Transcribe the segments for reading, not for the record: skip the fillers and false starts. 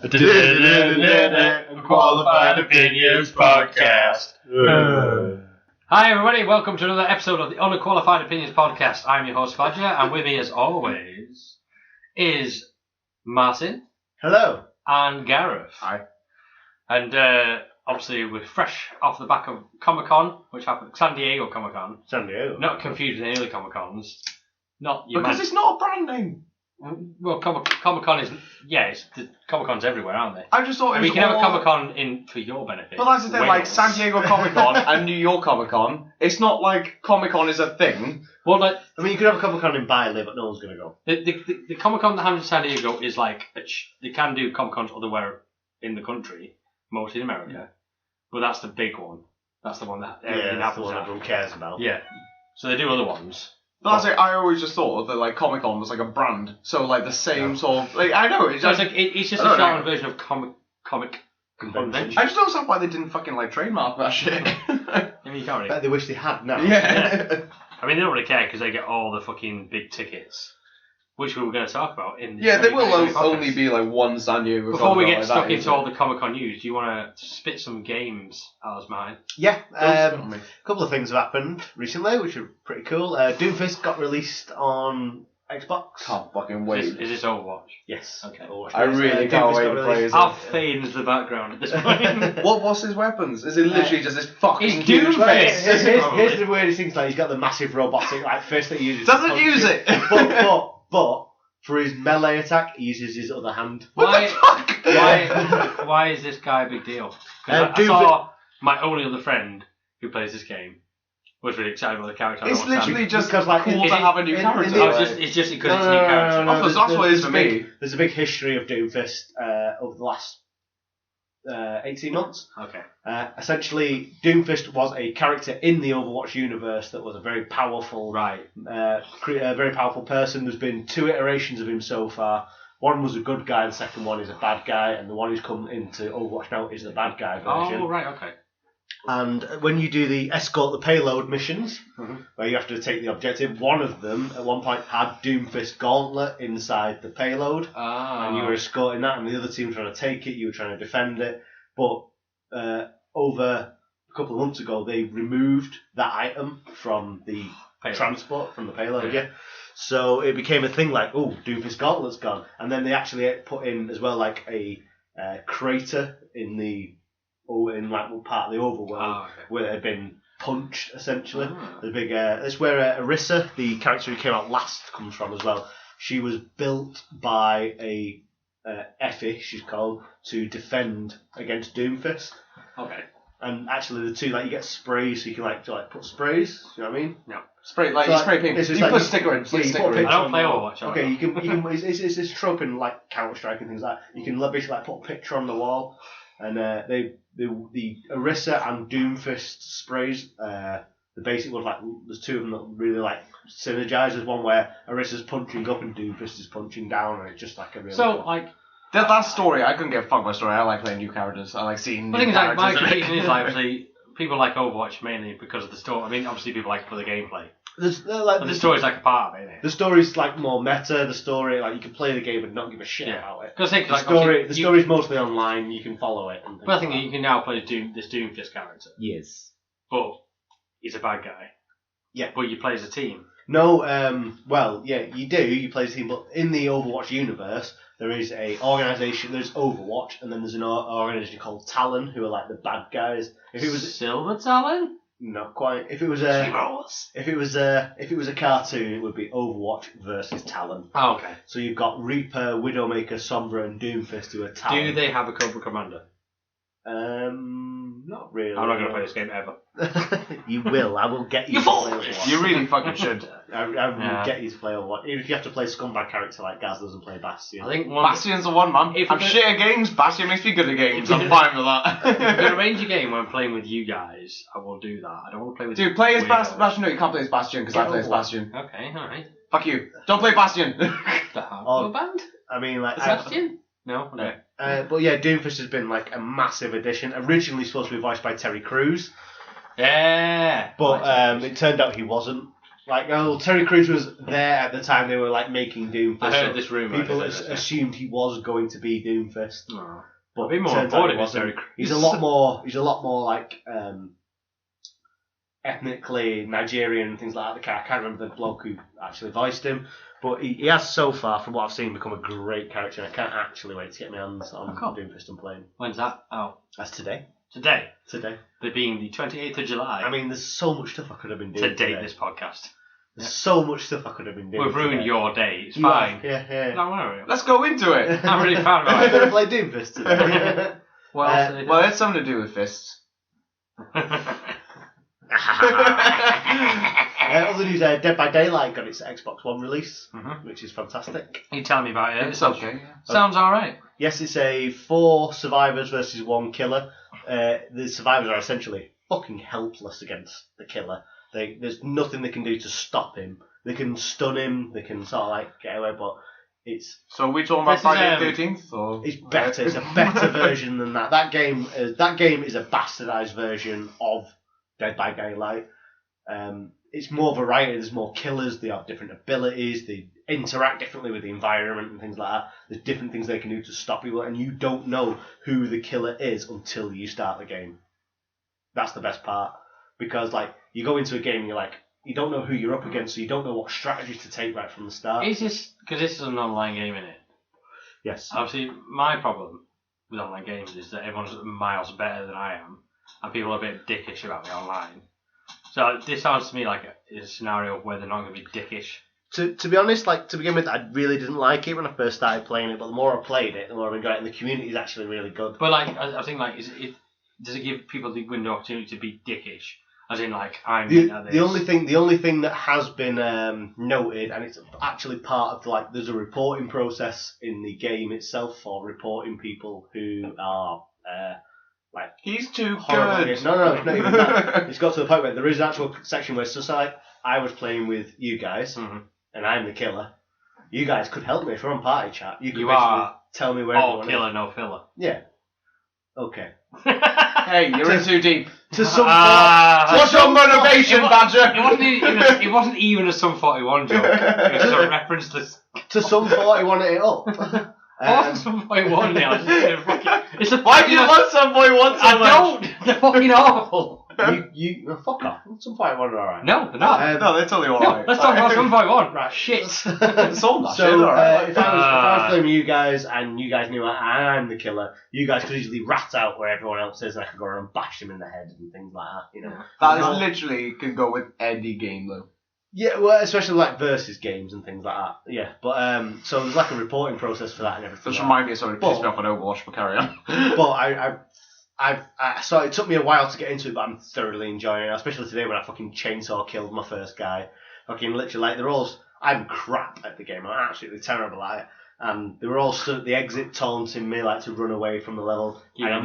Unqualified Opinions Podcast. Hi everybody, welcome to another episode of the Unqualified Opinions Podcast. I'm your host Fadja, and with me as always is Martin. Hello. And Gareth. Hi. And obviously we're fresh off the back of Comic-Con, which happened, San Diego Comic-Con. San Diego. Not confused with any other Comic-Cons. Because it's not a brand name. Well, Comic-Con is, Comic-Cons everywhere, aren't they? I just thought it was you can have a Comic-Con in for your benefit. But that's the thing, like San Diego Comic-Con and New York Comic-Con, it's not like Comic-Con is a thing. Well, like, I mean, you could have a Comic-Con in Bali, but no one's going to go. The Comic-Con that happens in San Diego is like, they can do Comic-Cons otherwhere in the country, mostly in America, but that's the big one. That's the one that that's the one everyone cares about. Yeah. So they do other ones. But that's it, I always just thought that like Comic-Con was like a brand, so like the same sort of, like, I know, it's So just... it's just a shortened version of comic convention. I just don't understand why they didn't fucking like trademark that shit. I mean, you can't really... Bet they wish they had now. Yeah. I mean, they don't really care because they get all the fucking big tickets, which we were going to talk about in the... Yeah, there will only be like one San Diego. Before we get stuck into all the Comic-Con news, do you want to spit some games out of mine? Yeah, a couple of things have happened recently, which are pretty cool. Doomfist got released on Xbox. Can't fucking wait. Is this Overwatch? Yes. Okay. I really can't wait to play as I'll fade into the background at this point. What's his weapons? Is it literally just this fucking It's huge Doomfist. face? Here's the weirdest thing, like, he's got the massive robotic fist that he uses. Doesn't use it! But for his melee attack, he uses his other hand. What the fuck? Why is this guy a big deal? Because I saw my only other friend who plays this game was really excited about the character. It's literally just because, like, cool to have a new character. It's just because it's a new character. That's what it is for me. There's a big history of Doomfist over the last 18 months. Okay. Essentially, Doomfist was a character in the Overwatch universe that was a very powerful, a very powerful person. There's been 2 iterations of him so far. One was a good guy, the second one is a bad guy, and the one who's come into Overwatch now is the bad guy version. Oh, right, okay. And when you do the escort the payload missions, where you have to take the objective, one of them at one point had Doomfist Gauntlet inside the payload, and you were escorting that, and the other team were trying to take it, you were trying to defend it. But over a couple of months ago, they removed that item from the transport, from the payload, So it became a thing like, oh, Doomfist Gauntlet's gone. And then they actually put in as well like a crater in like part of the overworld where it had been punched essentially. The big that's where Orisa, the character who came out last, comes from as well. She was built by a Effie, she's called, to defend against Doomfist. Okay. And actually the two, like, you get sprays, so you can like put sprays. You know what I mean? No. Spray, like, So, you spray paint. it's You just put like- sticker in. yeah, you Sticker put a in. I don't play Overwatch. Okay, you can it's this trope in like Counter-Strike and things like that. You can basically like put a picture on the wall, and the Orisa and Doomfist sprays. The basic ones, like, there's 2 of them that really like synergize. There's one where Orisa's punching up and Doomfist is punching down, and it's just like a really. So like. That story, I couldn't give a fuck about story. I like playing new characters. I like seeing The new thing is, like, my characters. critique is like, obviously, people like Overwatch mainly because of the story. I mean, obviously, people like for the gameplay. But the story's like a part of it, isn't it? The story's like more meta. The story, like, you can play the game and not give a shit about it. Because The story's mostly online. You can follow it. But I think that you can now play this Doomfist character. Yes. But he's a bad guy. Yeah. But you play as a team. No, well, yeah, you do. You play as a team, but in the Overwatch universe, there is a organisation. There's Overwatch, and then there's an organisation called Talon, who are like the bad guys. If it was Silver Talon? not quite. If it was a cartoon, it would be Overwatch versus Talon. Oh, okay. So you've got Reaper, Widowmaker, Sombra, and Doomfist who are Talon. Do they have a Cobra Commander? Not really. I'm not going to play this game ever. You will. I will get you. You to fool! play Overwatch. You really fucking should. I will get you to play Overwatch. Even if you have to play a scumbag character like Gaz doesn't play Bastion. I think Bastion's the one, man. If I'm you- shit at games. Bastion makes me good at games. I'm fine with if you that. arrange a game when I'm playing with you guys, I will do that. I don't want to play with Dude, play as weirdos. Bastion. No, you can't play as Bastion because I play as Bastion. Okay, alright. Fuck you. Don't play Bastion. The hardcore band? I mean, like, Bastion? No? Okay. but yeah, Doomfist has been like a massive addition. Originally supposed to be voiced by Terry Crews, Yeah! but it turned out he wasn't. Like, Terry Crews was there at the time they were like making Doomfist. I heard this rumour. People assumed he was going to be Doomfist. Oh. But I'd be more bored if it's Terry Crews. He's a lot more like ethnically Nigerian and things like that. I can't remember the bloke who actually voiced him, but he has so far, from what I've seen, become a great character, and I can't actually wait to get my hands on Doomfist and play him. When's that out? That's today. Today. There being the 28th of July. I mean, there's so much stuff I could have been doing to date this podcast. There's so much stuff I could have been doing. We've ruined your day. It's You fine. have, yeah. Don't worry. Let's go into it. I'm really proud I'm about going to it. play Doomfist today. What else did they do? Well, it's something to do with fists. Other news, Dead by Daylight got its Xbox One release, which is fantastic. You tell me about it. It's okay. Sounds alright. Yes, it's a 4 survivors versus 1 killer. The survivors are essentially fucking helpless against the killer. There's nothing they can do to stop him. They can stun him, they can sort of like get away, but it's... So are we talking about Friday the 13th? Or? It's better. It's a better version than that. That game is a bastardized version of Dead by Daylight. It's more variety. There's more killers. They have different abilities. They interact differently with the environment and things like that. There's different things they can do to stop people, and you don't know who the killer is until you start the game. That's the best part, because like you go into a game and you're like, you don't know who you're up against, so you don't know what strategies to take right from the start. Is this because this is an online game, isn't it? Yes. Obviously, my problem with online games is that everyone's miles better than I am, and people are a bit dickish about me online. So this sounds to me like a scenario where they're not going to be dickish. To be honest, like to begin with, I really didn't like it when I first started playing it, but the more I played it, the more I enjoyed it, and the community is actually really good. But like, I think like, does it give people the window opportunity to be dickish? As in, like, the only thing that has been noted, and it's actually part of like, there's a reporting process in the game itself for reporting people who are like he's too horrible. good. No, it's not even that. It's got to the point where there is an actual section where it's just like I was playing with you guys, and I'm the killer. You guys could help me if we're on party chat. You could basically tell me where everyone killer, is. no filler. Yeah. Okay. Hey, you're in too deep. To some What's your motivation, Badger? It wasn't even a Sum 41 joke. It was a reference to some 41 it up. Sum 41 now. It's a Why do you love Sum 41 so much? I don't. They're fucking awful. Fuck off. Some 41 are alright. No, they're not. No, they're totally alright. Let's talk about Sum 41. Right. Shit. So, if I was playing with you guys and you guys knew I'm the killer, you guys could easily rat out where everyone else is, and I could go around and bash them in the head and things like that, you know. That is literally could go with any game though. Yeah, well, especially like versus games and things like that. Yeah, but so there's like a reporting process for that and everything. Just remind me of something pissed me off on Overwatch, but carry on. But so it took me a while to get into it, but I'm thoroughly enjoying it. Especially today when I fucking chainsaw killed my first guy. Fucking literally, like I'm crap at the game. I'm absolutely terrible at it. And they were all stood at the exit taunting me like to run away from the level. And I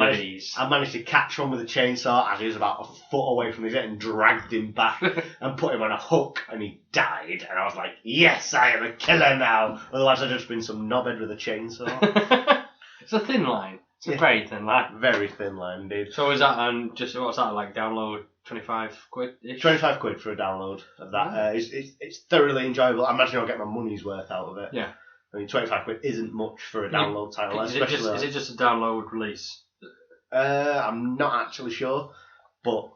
managed to catch one with a chainsaw as he was about a foot away from his head and dragged him back and put him on a hook, and he died. And I was like, yes, I am a killer now. Otherwise I'd just been some knobhead with a chainsaw. It's a thin line. It's a very thin line. Very thin line indeed. So is that what's that like? Download 25 quid? 25 quid for a download of that. It's thoroughly enjoyable. I imagine I'll get my money's worth out of it. Yeah. I mean, 25 quid isn't much for a download title. Is it just a download release? I'm not actually sure, but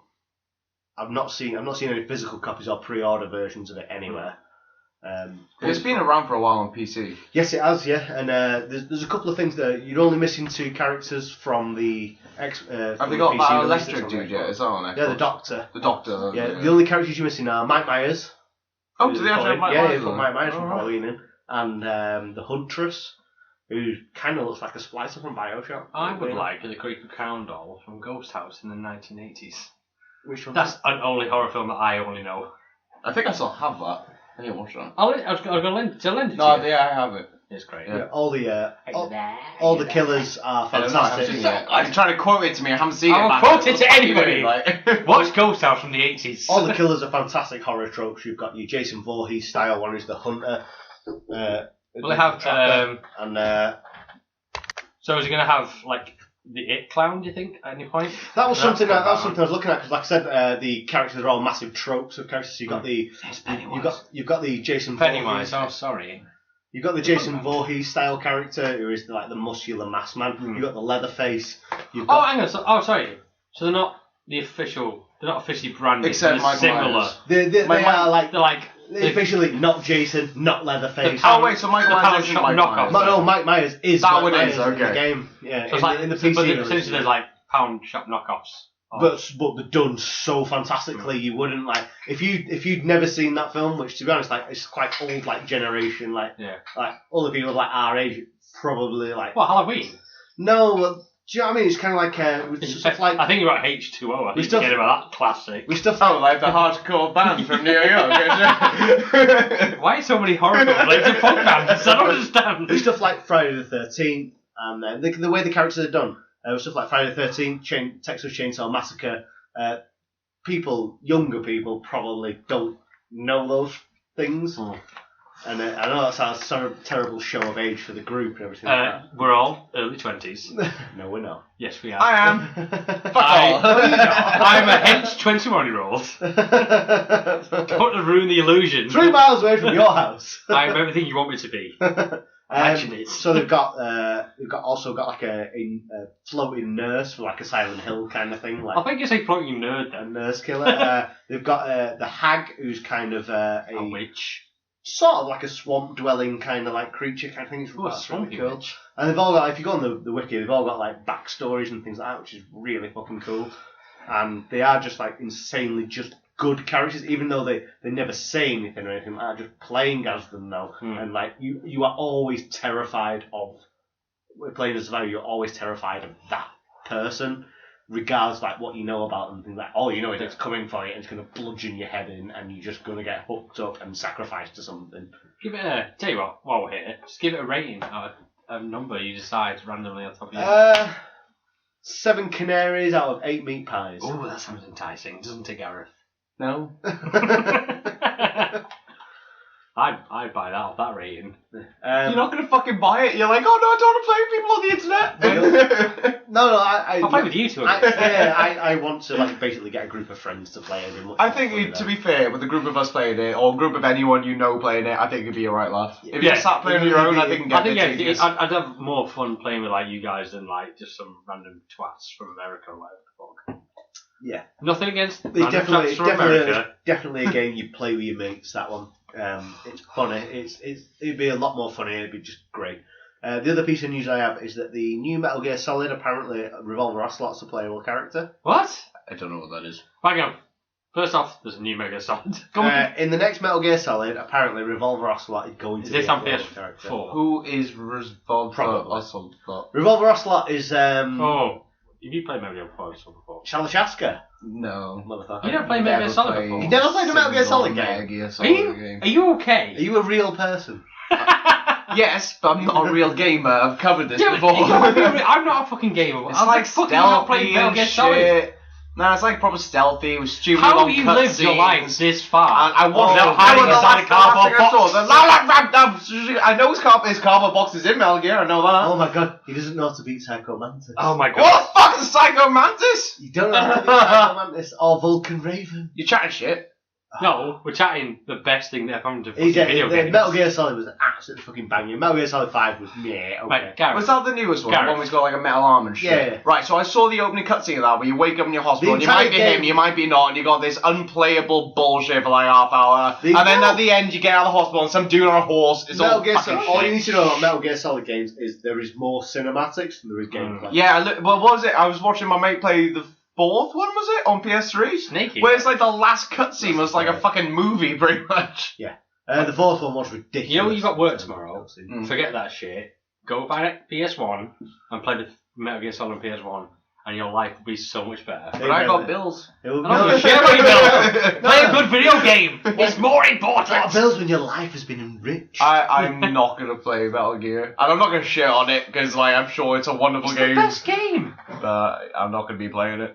I've not seen any physical copies or pre-order versions of it anywhere. It's been around for a while on PC. Yes, it has. Yeah, and there's a couple of things there. You're only missing 2 characters from the Have they got that electric dude yet? Is that on Xbox? Yeah, the Doctor. The Doctor. Yeah, the only characters you're missing are Mike Myers. Oh, do they actually have Mike Myers? Yeah, they put Mike Myers from Halloween in. And the Huntress, who kind of looks like a splicer from Bioshock. I would like the creepy clown doll from Ghost House in the 1980s. Which one? That's an only horror film that I only know. I think I still have that. I didn't watch that. I was going to lend it to you. No, yeah, I have it. It's great. Yeah, all the killers are fantastic. I'm trying to quote it to me. I haven't seen it. I'll quote it to anybody. Watch Ghost House from the 80s. All the killers are fantastic horror tropes. You've got your Jason Voorhees style one, who's the hunter. Will they have and so is it going to have like the It clown? Do you think at any point? That was something I was looking at because, like I said, the characters are all massive tropes of characters. So you got you've got the Jason Pennywise. Voorhees. Oh, sorry. You've got the Jason Voorhees style character who is like the muscular masked man. You've got the Leatherface. Oh, hang on. Sorry. So they're not the official. They're not officially branded. Except they're similar. They are like. They're like. Officially not Jason, not Leatherface. Oh wait, so Michael Myers isn't Mike Myers. No, Mike Myers is that Mike one Myers is okay. In the game. Yeah, so in the PC. But essentially, there's like pound shop knockoffs. But they're done so fantastically. You wouldn't like if you'd never seen that film, which to be honest, like it's quite old, like generation, like all the people like our age probably like. What, Halloween? No, well, do you know what I mean? It's kind of like with stuff like. I think you're about H2O. I think you're about that classic. We stuff like the hardcore band from New York. Why so many horror films? Like the punk bands? I don't understand. With stuff like Friday the 13th, and the way the characters are done. Stuff like Friday the 13th, Texas Chainsaw Massacre. Younger people probably don't know those things. And I know that sounds a terrible show of age for the group and everything like that. We're all early 20s. No, we're not. Yes, we are. I am. I'm a hench 21-year-old. Don't want to ruin the illusion. 3 miles away from your house. I'm everything you want me to be. So they've also got like a floating nurse for like a Silent Hill kind of thing. Like I think you say floating nerd then. A nurse killer. They've got the hag who's kind of a witch. Sort of like a swamp dwelling kind of like creature kind of thing. That's really cool. Witch. And they've all got, if you go on the wiki, they've all got like backstories and things like that, which is really fucking cool. And they are just like insanely just good characters, even though they never say anything or anything like that, just playing as them now. And like you are always terrified of playing as Survivor, you're always terrified of that person, regardless like what you know about them. Things like all you know is it's coming for you and it's gonna bludgeon your head in and you're just gonna get hooked up and sacrificed to something. Give it tell you what, while we're here, just give it a rating out of a number you decide randomly on top of your 7 canaries out of 8 meat pies. Oh, that sounds enticing, doesn't it, Gareth? No. I'd buy that off that rating. You're not going to fucking buy it. You're like, oh no, I don't want to play with people on the internet. No, I'll play with you two. I want to like basically get a group of friends to play it. I think, to be fair, with a group of us playing it, or a group of anyone you know playing it, I think it'd be a right laugh. If you sat playing on your own, I think I'd have more fun playing with like you guys than like just some random twats from America or whatever the fuck. Yeah. Nothing against definitely a game you play with your mates. That one. It's funny. It'd be a lot more funny. It'd be just great. The other piece of news I have is that the new Metal Gear Solid apparently Revolver Ocelot's a playable character. What? I don't know what that is. Hang on. First off, there's a new Metal Gear Solid. In the next Metal Gear Solid, apparently Revolver Ocelot is going to be this on PS4? Who is Revolver Ocelot? Revolver Ocelot is Have you played Metal Gear Solid before? Shalashaska. No, motherfucker. You never played Metal Gear Solid before? You never played a Metal Gear Solid game? Are you okay? Are you a real person? Yes, but I'm not a real gamer. I've covered this before. I'm not a fucking gamer. It's like stealthy and shit. No, it's like proper stealthy with stupid long cutscenes. How have you lived your life this far? I wasn't hiding inside a cardboard box. I know his cardboard box is in Metal Gear, I know that. Oh my god, he doesn't know how to beat Psycho Mantis. Oh my god. What the fuck is Psycho Mantis? You don't know how to beat Psycho Mantis or Vulcan Raven. You're chatting shit. No, we're chatting the best thing that happened to fucking video games. Metal Gear Solid was an absolute fucking banger. Metal Gear Solid 5 was okay. Right, Gareth, was that the newest one? The one who's got like a metal arm and shit? Yeah. Right, so I saw the opening cutscene of that where you wake up in your hospital and you might be him, you might be not, and you got this unplayable bullshit for like half hour. And then at the end you get out of the hospital and some dude on a horse is all fucking shit. All you need to know about Metal Gear Solid games is there is more cinematics than there is gameplay. Yeah, well, what was it? I was watching my mate play the 4th one, was it? On PS3? Sneaky. Where it's like the last cutscene was like a fucking movie, pretty much. Yeah. The 4th one was ridiculous. You know you got work tomorrow? Forget that shit. Go buy PS1 and play the Metal Gear Solid on PS1 and your life will be so much better. But I got bills. I don't give a shit about your bills. Play a good video game. It's more important. What bills when your life has been enriched? I'm not going to play Metal Gear. And I'm not going to shit on it because like, I'm sure it's a wonderful game. It's the best game. But I'm not going to be playing it.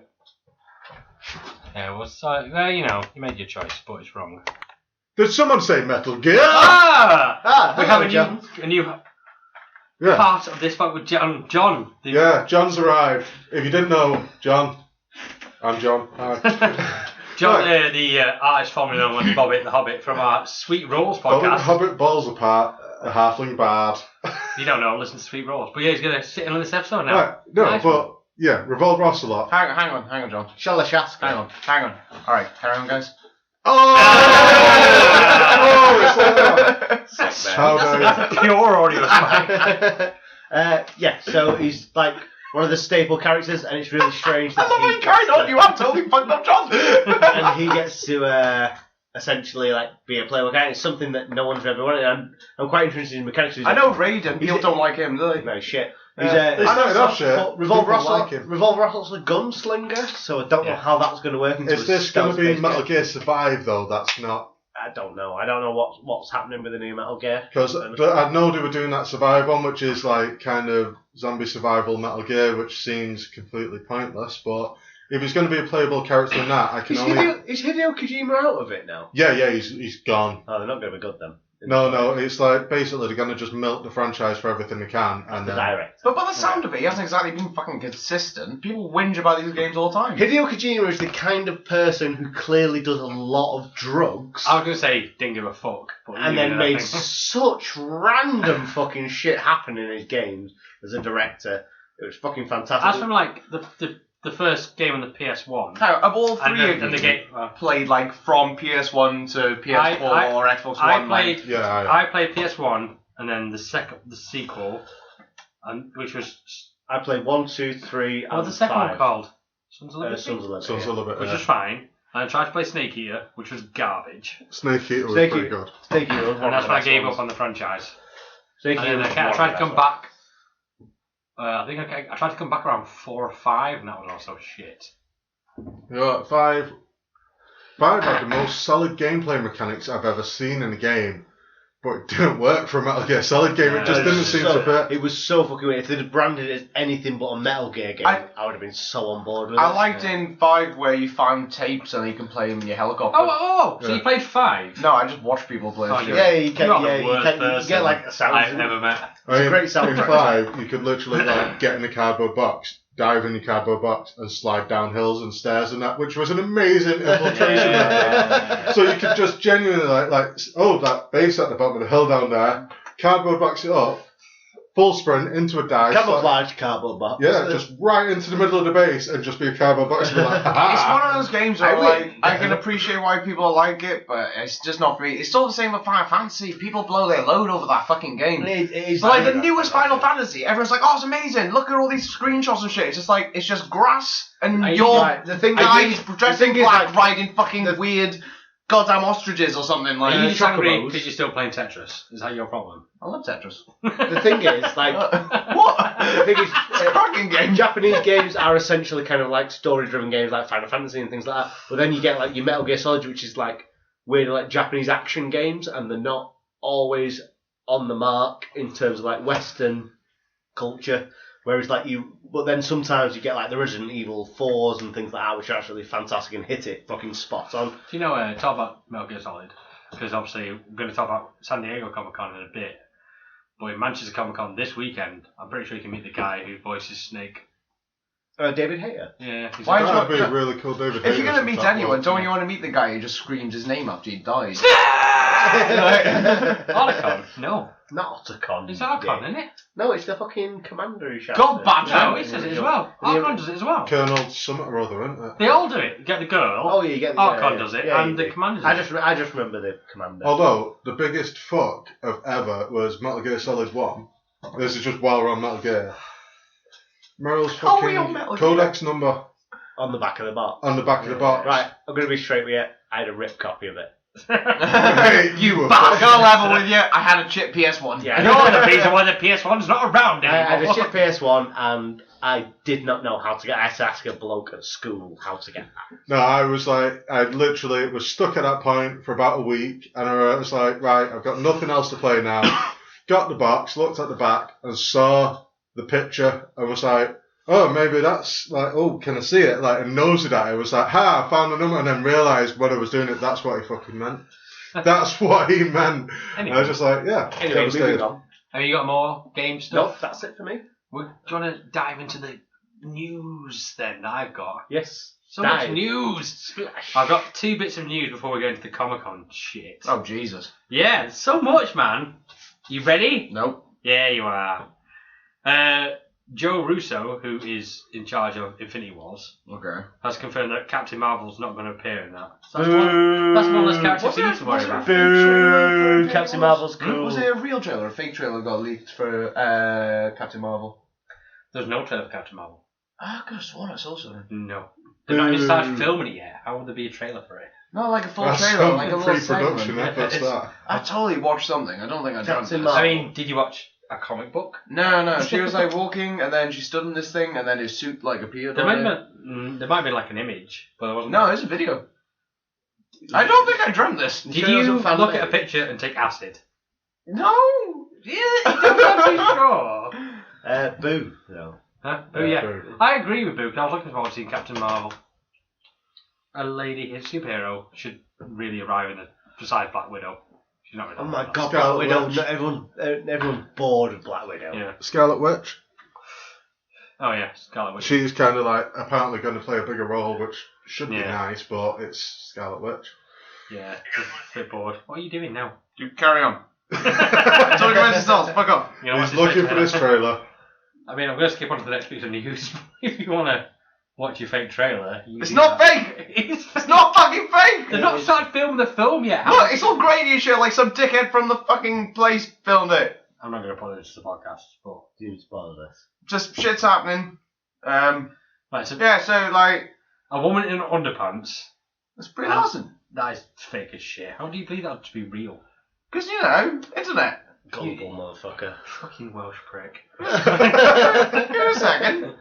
Yeah, well, you know, you made your choice, but it's wrong. Did someone say Metal Gear? We have a new part of this fight with John. John's arrived. If you didn't know, John, I'm John. Hi. John, the artist formerly known as Bobbit the Hobbit from our Sweet Rolls podcast. Hobbit balls apart, a halfling bard. You don't know, listen to Sweet Rolls. But yeah, he's going to sit in on this episode now. Right, no, nice but yeah, Revolve Ocelot. Hang on, John. Shall I ask? Hang on. Alright, carry on, guys. Oh, it's like that. How That's pure audio. Yeah, so he's like one of the staple characters, and it's really strange that I love how you carried on. You have totally fucked up John. And he gets to essentially like be a playable character. It's something that no one's ever wanted. I'm quite interested in mechanics. I know Raiden. People don't like him, do they? No shit. They started off shit. Revolver like him. Russell's a gunslinger, so I don't know how that's going to work. Is this going to be Metal Gear Survive though? That's not. I don't know. I don't know what's happening with the new Metal Gear. But I know they were doing that Survive one, which is like kind of zombie survival Metal Gear, which seems completely pointless. But if he's going to be a playable character in that, I can Is Hideo Kojima out of it now? Yeah, he's gone. Oh, they're not going to be good then. No, it's like basically they're going to just milk the franchise for everything they can. And the director. But by the sound of it, he hasn't exactly been fucking consistent. People whinge about these games all the time. Hideo Kojima is the kind of person who clearly does a lot of drugs. I was going to say, didn't give a fuck. And then made such random fucking shit happen in his games as a director. It was fucking fantastic. That's from like the first game on the PS1. Now, of all three of you played like from PS1 to PS4 or Xbox One? I played PS1 and then the sequel, and which was I played 1, 2, 3, and what's the second 5. one called? Sons of Liberty. Which was fine. And I tried to play Snake Eater, which was garbage. Snake Eater was pretty good. Snake Eater was and that's when I gave up on the franchise. Snake Eater. I tried to come back. I think I tried to come back around 4 or 5, and that was also shit. Yeah, 5 had the most solid gameplay mechanics I've ever seen in a game, but it didn't work for a Metal Gear Solid game. It just didn't seem to fit. It was so fucking weird. If they'd have branded it as anything but a Metal Gear game, I would have been so on board with it. I liked in 5 where you found tapes and you can play them in your helicopter. So you played 5? No, I just watched people play. You get like a sound. I've never met. It's a great sound. In 5, you could literally like get in a cardboard box, dive in your cardboard box, and slide down hills and stairs and that, which was an amazing infiltration method. So you could just genuinely that base at the bottom of the hill down there, cardboard box it up, full sprint into a dive. Camouflage cardboard box. Yeah, just right into the middle of the base and just be a cardboard box. And be like, it's one of those games where I can appreciate why people like it, but it's just not for me. It's still the same with Final Fantasy. People blow their load over that fucking game. It's like the newest Final Fantasy. Everyone's like, oh, it's amazing. Look at all these screenshots and shit. It's just like, it's just grass and the thing guys dressed in black riding fucking weird goddamn ostriches or something. Like, are you just angry because you're still playing Tetris? Is that your problem? I love Tetris. The thing is, like, what? The thing is, it's a cracking game. Japanese games are essentially kind of like story-driven games, like Final Fantasy and things like that. But then you get like your Metal Gear Solid, which is like weird, like Japanese action games, and they're not always on the mark in terms of like Western culture. Whereas but then sometimes you get like the Resident Evil 4s and things like that, which are actually fantastic and hit it fucking spot on. Do you know, talk about Metal Gear Solid, because obviously we're going to talk about San Diego Comic Con in a bit, but in Manchester Comic Con this weekend, I'm pretty sure you can meet the guy who voices Snake. David Hayter? Yeah. That'd be really cool, David Hayter. If you're going to meet anyone, don't you want to meet the guy who just screams his name after he dies? Otacon? No. Not Otacon. It's Archon, isn't it? No, it's the fucking commander who shouts. God badger! No, he says it as well. Archon does it as well. Colonel Summit or other, isn't it? They all do it. You get the girl. Oh, yeah, you get the Archon does it, and the commander does it. I just remember the commander. Although, the biggest fuck of ever was Metal Gear Solid 1. This is just while we're on Metal Gear. Meryl's fucking codex number. On the back of the box. On the back of the box. Right, I'm going to be straight with you. I had a ripped copy of it. You were back on level with you. I had a chip PS1. Yeah, you're the reason why the PS1's not around anymore. I had a chip PS1 and I did not know how to get. I had to ask a bloke at school how to get that. No, I was like, I literally was stuck at that point for about a week, and I was like, right, I've got nothing else to play now. Got the box, looked at the back, and saw the picture, and was like, oh, maybe that's like, oh, can I see it? Like, and nosed at it. I was like, I found the number, and then realised when I was doing it, that's what he fucking meant. That's what he meant. Anyway. I was just like, yeah. Anyway, moving on. Have you got more game stuff? Nope, that's it for me. Do you want to dive into the news then that I've got? Yes. So much news! Splash. I've got 2 bits of news before we go into the Comic-Con shit. Oh, Jesus. Yeah, there's so much, man. You ready? Nope. Yeah, you are. Joe Russo, who is in charge of Infinity Wars, has confirmed that Captain Marvel's not going to appear in that. So that's one less character for you to worry about. Boo! Captain Marvel's cool. Was it a real trailer or a fake trailer got leaked for Captain Marvel? There's no trailer for Captain Marvel. I could have sworn I saw something. No. They've not even started filming it yet. How would there be a trailer for it? Not like a full trailer, like a little pre-production segment. efforts that. I totally watched something. I don't think I dreamt this. I mean, did you watch a comic book? No. She was like walking, and then she stood in this thing, and then his suit like appeared. There might be like an image, but there wasn't. No, it's a video. I don't think I dreamt this. Did you look at a picture and take acid? No. Yeah, I'm not too sure. Boo. No. Huh? Oh yeah, Boo. I agree with Boo. I was looking forward to seeing Captain Marvel. A lady, a superhero, should really arrive in besides Black Widow. She's not really. Oh my god, Black Widow! Everyone's bored of Black Widow. Yeah. Scarlet Witch. Oh yeah, Scarlet Witch. She's kind of like apparently going to play a bigger role, which should be nice, but it's Scarlet Witch. Yeah, just a bit bored. What are you doing now? You carry on. Talk about yourself. Fuck off. You know, he's looking for this trailer. I mean, I'm going to skip on to the next piece of news. If you want to watch your fake trailer, it's not fake. It's not fucking fake. They've not started filming the film yet. Look, it's all grainy and shit. Like some dickhead from the fucking place filmed it. I'm not going to put it into the podcast, but you spoil this. Just shit's happening. Right, so yeah, so like a woman in underpants. That's pretty awesome. That is fake as shit. How do you believe that to be real? Because you know, internet. Gullible motherfucker. Fucking Welsh prick. Give it a second.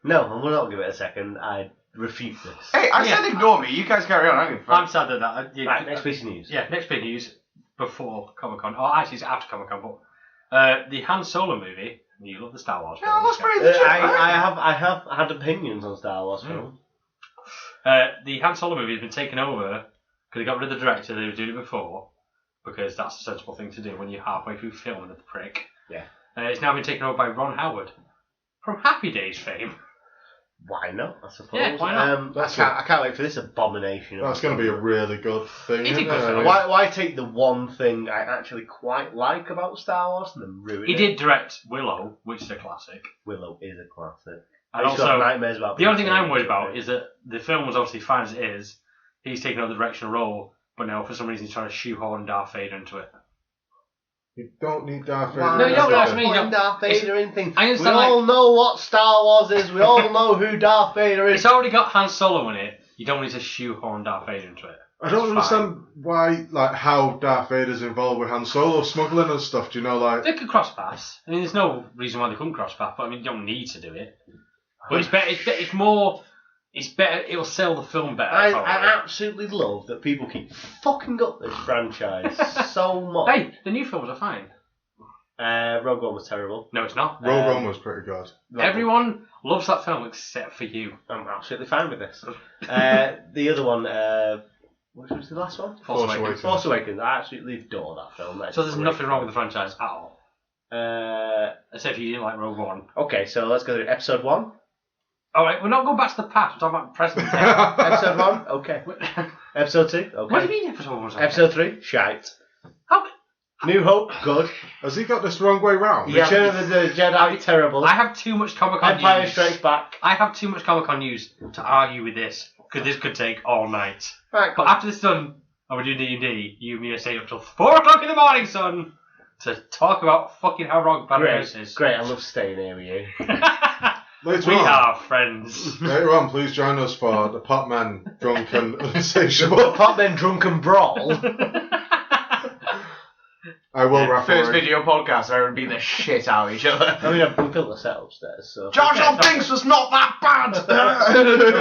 No, we're not give it a second. I refute this. Hey, I said ignore me. You guys carry on. I don't give a fuck. I'm sad that right, next piece of news. Yeah, next piece of news before Comic-Con. Oh, actually, it's after Comic-Con, but the Han Solo movie. You love the Star Wars film. Yeah, that's pretty legit. I have had opinions on Star Wars film. The Han Solo movie has been taken over because they got rid of the director. They were doing it before because that's a sensible thing to do when you're halfway through filming the prick. Yeah. It's now been taken over by Ron Howard from Happy Days fame. Why not? I suppose. Yeah, why not? I can't wait for this abomination. That's going to be a really good thing. It's a good film. Why take the one thing I actually quite like about Star Wars and then ruin it? He did direct Willow, which is a classic. Willow is a classic. And also, nightmares about the only thing I'm worried about is that the film was obviously fine as it is. He's taken over the directional role, but now for some reason he's trying to shoehorn Darth Vader into it. You don't need Darth Vader. No, you don't ask me. Darth Vader in things. I understand, we all know what Star Wars is. We all know who Darth Vader is. It's already got Han Solo in it. You don't need to shoehorn Darth Vader into it. I don't understand why, like, how Darth Vader's involved with Han Solo smuggling and stuff. Do you know, like they could cross paths. I mean, there's no reason why they couldn't cross paths. But I mean, you don't need to do it. But it's better. It's more. It's better. It'll sell the film better. I absolutely love that people keep fucking up this franchise so much. Hey, the new films are fine. Rogue One was terrible. No, it's not. Rogue One was pretty good. Everyone loves that film except for you. I'm absolutely fine with this. The other one, which was the last one? Force Awakens. Force Awakens. I absolutely adore that film. So there's nothing wrong with the franchise at all. Except if you didn't like Rogue One. Okay, so let's go to episode 1. Alright, we're not going back to the past, we're talking about the present. Episode 1, okay. Episode 2, okay. What do you mean episode 1 was okay? Episode 3, shite. How? New Hope, good. Has he got this the wrong way round? Yeah. Return of the Jedi, terrible. I have too much Comic-Con Empire news. Strikes Back. I have too much Comic-Con news to argue with this, because this could take all night. Right, but after this is done, and we're doing D&D, you and me are staying up till 4 o'clock in the morning, son, to talk about fucking how wrong Planet Earth is. Great, I love staying here with you. We are friends. Later on, please join us for the Pot Men Drunken Insatiable. The Pot Men Drunken Brawl. I will wrap First video podcast where we beat the shit out of each other. I mean, we built the set upstairs, so... Jar Jar Binks was not that bad!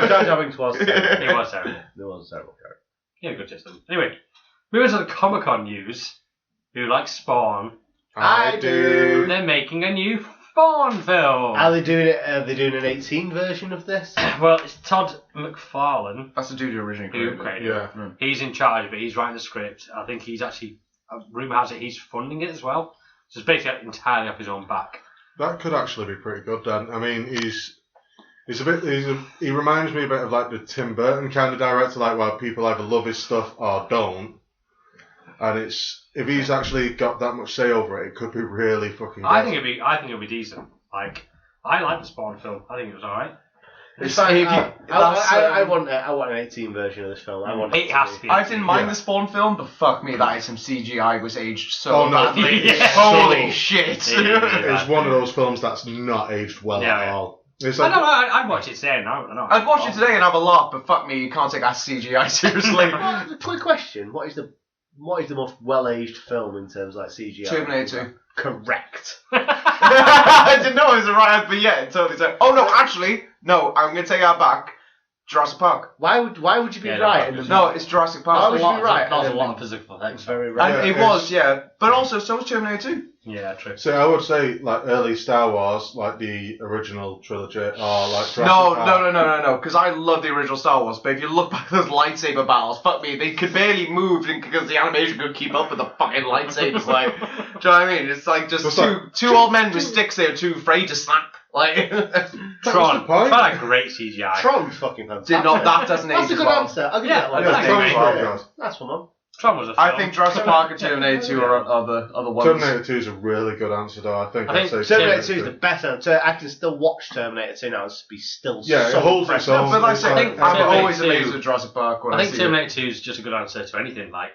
Jar Jar Binks was terrible. He was terrible. He was a terrible character. He had a good system. Anyway, moving to the Comic-Con news. Who likes Spawn? I do. They're making a new Spawn film. Are they doing it? Are they doing an 18 version of this? Well, it's Todd McFarlane. That's the dude who originally created it. Yeah. He's in charge of it. He's writing the script. I think he's actually... rumour has it he's funding it as well. So it's basically entirely off his own back. That could actually be pretty good then. I mean, he reminds me a bit of like the Tim Burton kind of director, like where people either love his stuff or don't. And if he's actually got that much say over it, it could be really fucking good. I think it'll be decent. Like, I like the Spawn film. I think it was alright. It's fine. I want an 18 version of this film. It has to be. I didn't mind the Spawn film, but fuck me, that ISM CGI was aged so badly. Yeah. Holy shit! It's one of those films that's not aged well at all. It's like, I'd watch it today. I'd watch it today and have a laugh, but fuck me, you can't take that CGI seriously. Quick question: What is the most well-aged film in terms of like CGI? Terminator 2. Correct. I didn't know it was the right answer yet. Totally. Oh no, actually, no. I'm gonna take that back. Jurassic Park. Why would you be right? No, it's Jurassic Park. Why would you be right? That was a lot of physical effects. Very right. And it was, yeah. But also, so was Terminator 2. Yeah, true. So I would say like early Star Wars, like the original trilogy, or like Jurassic No, Park. because I love the original Star Wars, but if you look back at those lightsaber battles, fuck me, they could barely move because the animation couldn't keep up with the fucking lightsabers. Like, do you know what I mean? It's like just two old men with sticks there too afraid to snap. Like, Tron had great CGI. Tron's fucking fantastic. That doesn't age That's a as good well. answer. I'll give you that one. That's one. Tron was a film. I think Jurassic Park and Terminator 2 are the ones. Terminator 2 is a really good answer, though. I think Terminator 2 is the best answer. I can still watch Terminator 2 now and be still it holds its own. But like I think I'm always amazed with Jurassic Park. I think Terminator 2 is just a good answer to anything. Like,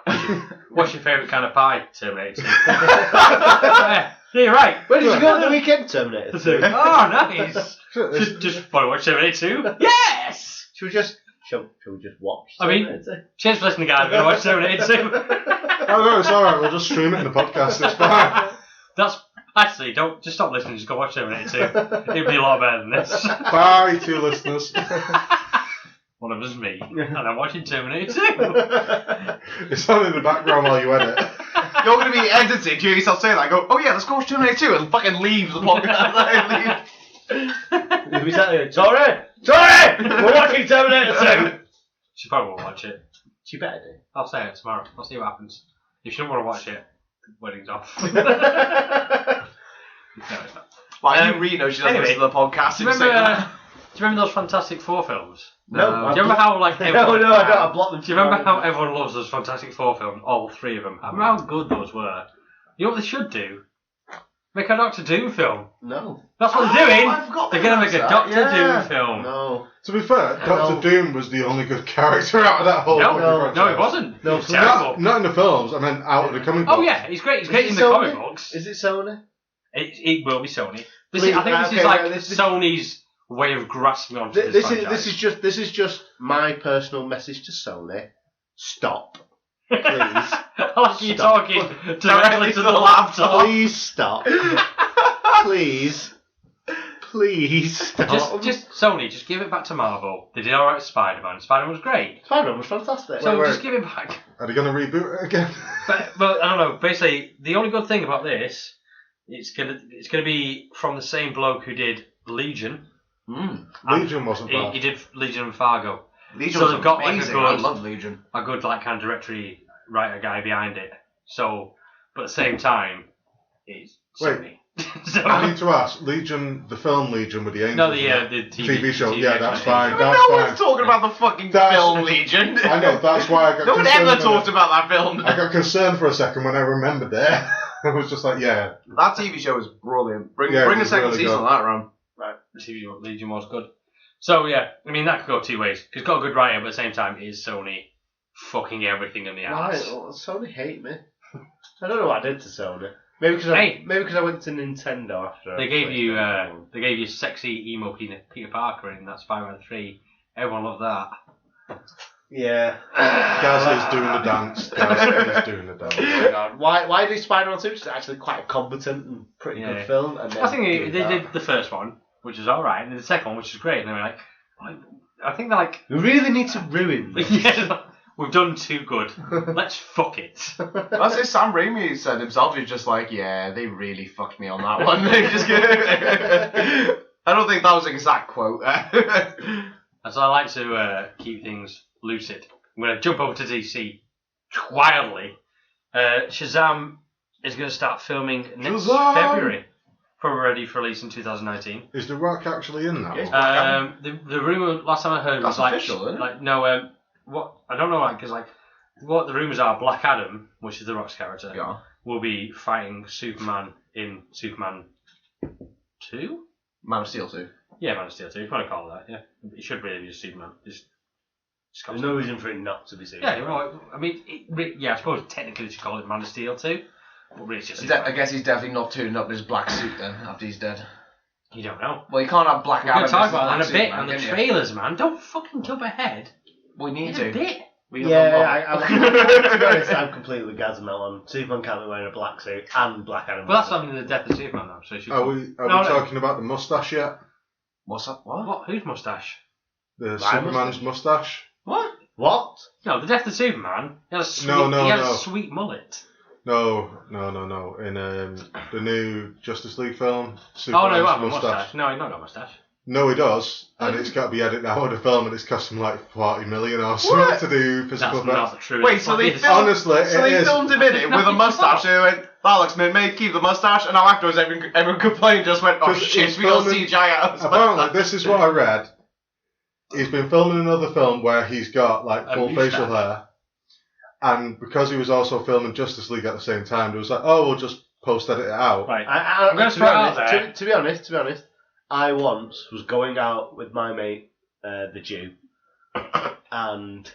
what's your favourite kind of pie? Terminator 2. Yeah, you're right. Where did you go on the weekend, Terminator 2? Oh, nice. Just want to watch Terminator 2? Yes! Should we just watch? I mean, cheers for listening, guys. We're going to watch Terminator 2. Oh no, it's alright. We'll just stream it in the podcast. It's fine. That's actually don't just stop listening. Just go watch Terminator 2. It'd be a lot better than this. Bye, two listeners. One of us is me, and I'm watching Terminator 2. It's on in the background while you edit. You're going to be editing. Do you yourself say that? Go, oh yeah, let's go watch Terminator 2, and fucking leave the podcast. You'll be sat there, Sorry, we're watching Terminator 2. She probably won't watch it. She better do. I'll say it tomorrow. I'll see what happens. If she don't want to watch it, the wedding's off. Well, you really know she doesn't listen to the podcast. Do you remember those Fantastic Four films? No. Do you remember how like everyone, No, I don't. I blocked them. Do you remember how everyone loves those Fantastic Four films? All three of them. I remember how good those were. You know what they should do? Make a Doctor Doom film. No. That's what they're doing. They're going to make a Doctor Doom film. No. To be fair, Doctor Doom was the only good character out of that whole No, it wasn't. No, it was terrible. Not in the films. I meant out of the comic books. Oh yeah, he's great. He's great in the comic books. Is it Sony? It will be Sony. I think this is Sony's way of grasping onto this franchise. This is just my personal message to Sony. Stop. Please. I like you talking directly to the laptop. Please stop. Please stop. Just Sony, just give it back to Marvel. They did alright with Spider-Man. Spider-Man was great. Spider-Man was fantastic. So just give it back. Are they going to reboot it again? But I don't know. Basically, the only good thing about this, it's gonna be from the same bloke who did Legion. Legion wasn't bad. He did Legion and Fargo. Legion so they've got amazing. like I love Legion. A good like kind of directory writer guy behind it. So, but at the same time, it's Sony. So, I need to ask, Legion, the film Legion with the Angels. No, the TV show. Yeah, that's fine. No one's talking about the fucking film Legion. I know, that's why I got concerned. No one ever talked about that film. I got concerned for a second when I remembered it. I was just like, yeah. That TV show was brilliant. Bring a second season of that around. Right, the TV Legion was good. So yeah, I mean that could go two ways. It's got a good writer, but at the same time, it is Sony fucking everything in the ass. Right, well, Sony hate me. I don't know what I did to Sony. Maybe because I went to Nintendo after. They gave you sexy emo Peter Parker in that Spider-Man 3. Everyone loved that. Yeah. Gaz is doing the dance. Oh my God. Why do Spider-Man 2? It's actually quite a competent and pretty good film. And I think they did the first one, which is alright, and then the second one, which is great. And they were like, I think they're like, we really need to ruin this. Yeah, we've done too good. Let's fuck it. That's what Sam Raimi said himself. He's just like, yeah, they really fucked me on that one. They just I don't think that was an exact quote. So I like to keep things lucid. I'm going to jump over to DC wildly. Shazam is going to start filming next Shazam! February. Probably ready for release in 2019. Is The Rock actually in that Yeah, one? The rumor last time I heard That's was official, isn't it? like no, what I don't know, like because like what the rumors are, Black Adam, which is The Rock's character, will be fighting Superman in Superman 2. Man of Steel 2. Yeah, Man of Steel 2. You probably call it that. Yeah, it should really be just Superman. There's no reason for it not to be Superman. Yeah, well, I mean, I suppose technically you should call it Man of Steel 2, but really it's just. I guess he's definitely not tuning up his black suit then after he's dead. You don't know. Well, you can't have Black We're Adam. going to talk about black that in a bit Superman, on the can you? trailers, man. Don't fucking jump ahead. We need In a to. bit. We don't Yeah, to be honest, I'm completely with Gaz on that one. Superman can't be wearing a black suit and Black Adam. Well, that's not the death of Superman now, so you should. Are we talking about the moustache yet? What's that? What? What? Whose moustache? The Superman's moustache? What? What? No, the death of Superman. He has a sweet, No. a sweet mullet. No. In the new Justice League film, Oh Superman's no, he won't have a moustache. No, he's not got a moustache. No, he does, and it's got to be edited out of the film, and it's cost him like 40 million or something to do physical That's effects. not true. Wait, so they Honestly, filmed him in it with a moustache, and they went, that looks mate, keep the moustache, and now afterwards everyone complained, just went, oh 'Cause shit, he's we got filming- CGI out of his Apparently, moustache. this is what I read. He's been filming another film where he's got like A full moustache. facial hair, and because he was also filming Justice League at the same time, it was like, oh, we'll just post-edit it out. Right. I'm gonna to, throw be it out honest, there. to be honest, I once was going out with my mate, the Jew, and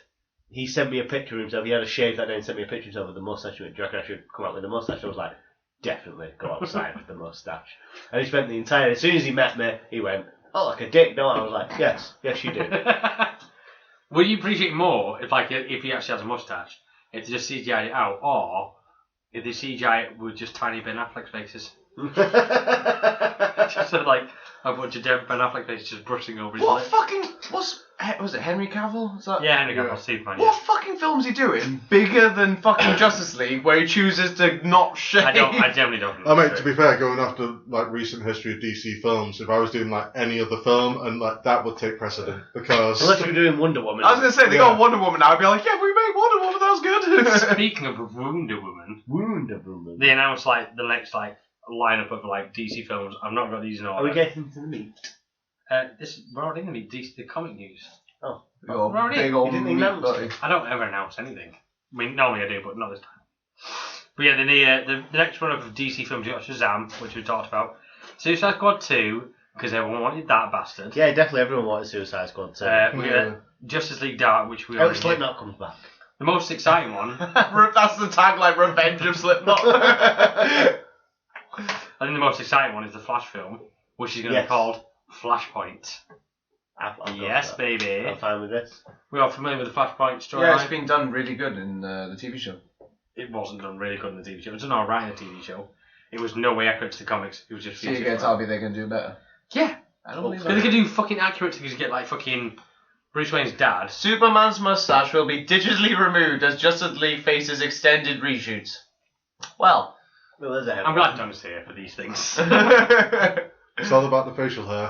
he sent me a picture of himself. He had a shave that day and sent me a picture of himself with a moustache. He went, do you reckon I should come out with a moustache? I was like, definitely go outside with the moustache. And he spent the entire, as soon as he met me, he went, oh, like a dick, no? I was like, yes, you do. Would you appreciate it more if he actually has a moustache, if they just CGI it out, or if they CGI it with just tiny Ben Affleck's faces? Just sort of like a bunch of Ben Affleck faces just brushing over his lips. Was it Henry Cavill? Is that? Yeah, Henry Cavill, Superman. What fucking film's he doing? Bigger than fucking Justice League, where he chooses to not shave? I generally don't. I mean, to be fair, going after like recent history of DC films, if I was doing like any other film, and like that would take precedent because Unless you were doing Wonder Woman. I was gonna say they got Wonder Woman now. I'd be like, yeah, we made Wonder Woman. That was good. Speaking of Wonder Woman, they announced like the next like lineup of like DC films. I've not got these in order. Are we getting to the meat? We're already in the comic news. Oh, Big old You didn't meat announce butty. I don't ever announce anything. I mean, normally I do, but not this time. But yeah, the next run of DC films, you got Shazam, which we talked about. Suicide Squad 2, because everyone wanted that bastard. yeah, definitely everyone wanted Suicide Squad too. We got Justice League Dark, which we already did. Slipknot comes back. The most exciting one, That's the tagline, Revenge of Slipknot. I think the most exciting one is the Flash film, which is going to Yes. be called Flashpoint. I'll go Yes, with that. baby. I'm fine with this. We are familiar with the Flashpoint storyline. Yeah, it's been done really good in the TV show. It wasn't done really good in the TV show. It was done alright in the TV show. It was no way accurate to the comics. It was just. So you get to tell me they can do better. Yeah. I don't believe Because they that. could do fucking accurate things. You get like fucking Bruce Wayne's dad. Superman's mustache will be digitally removed as Justice League faces extended reshoots. Well, Well, there's a I'm glad John's here for these things. it's all about the facial hair,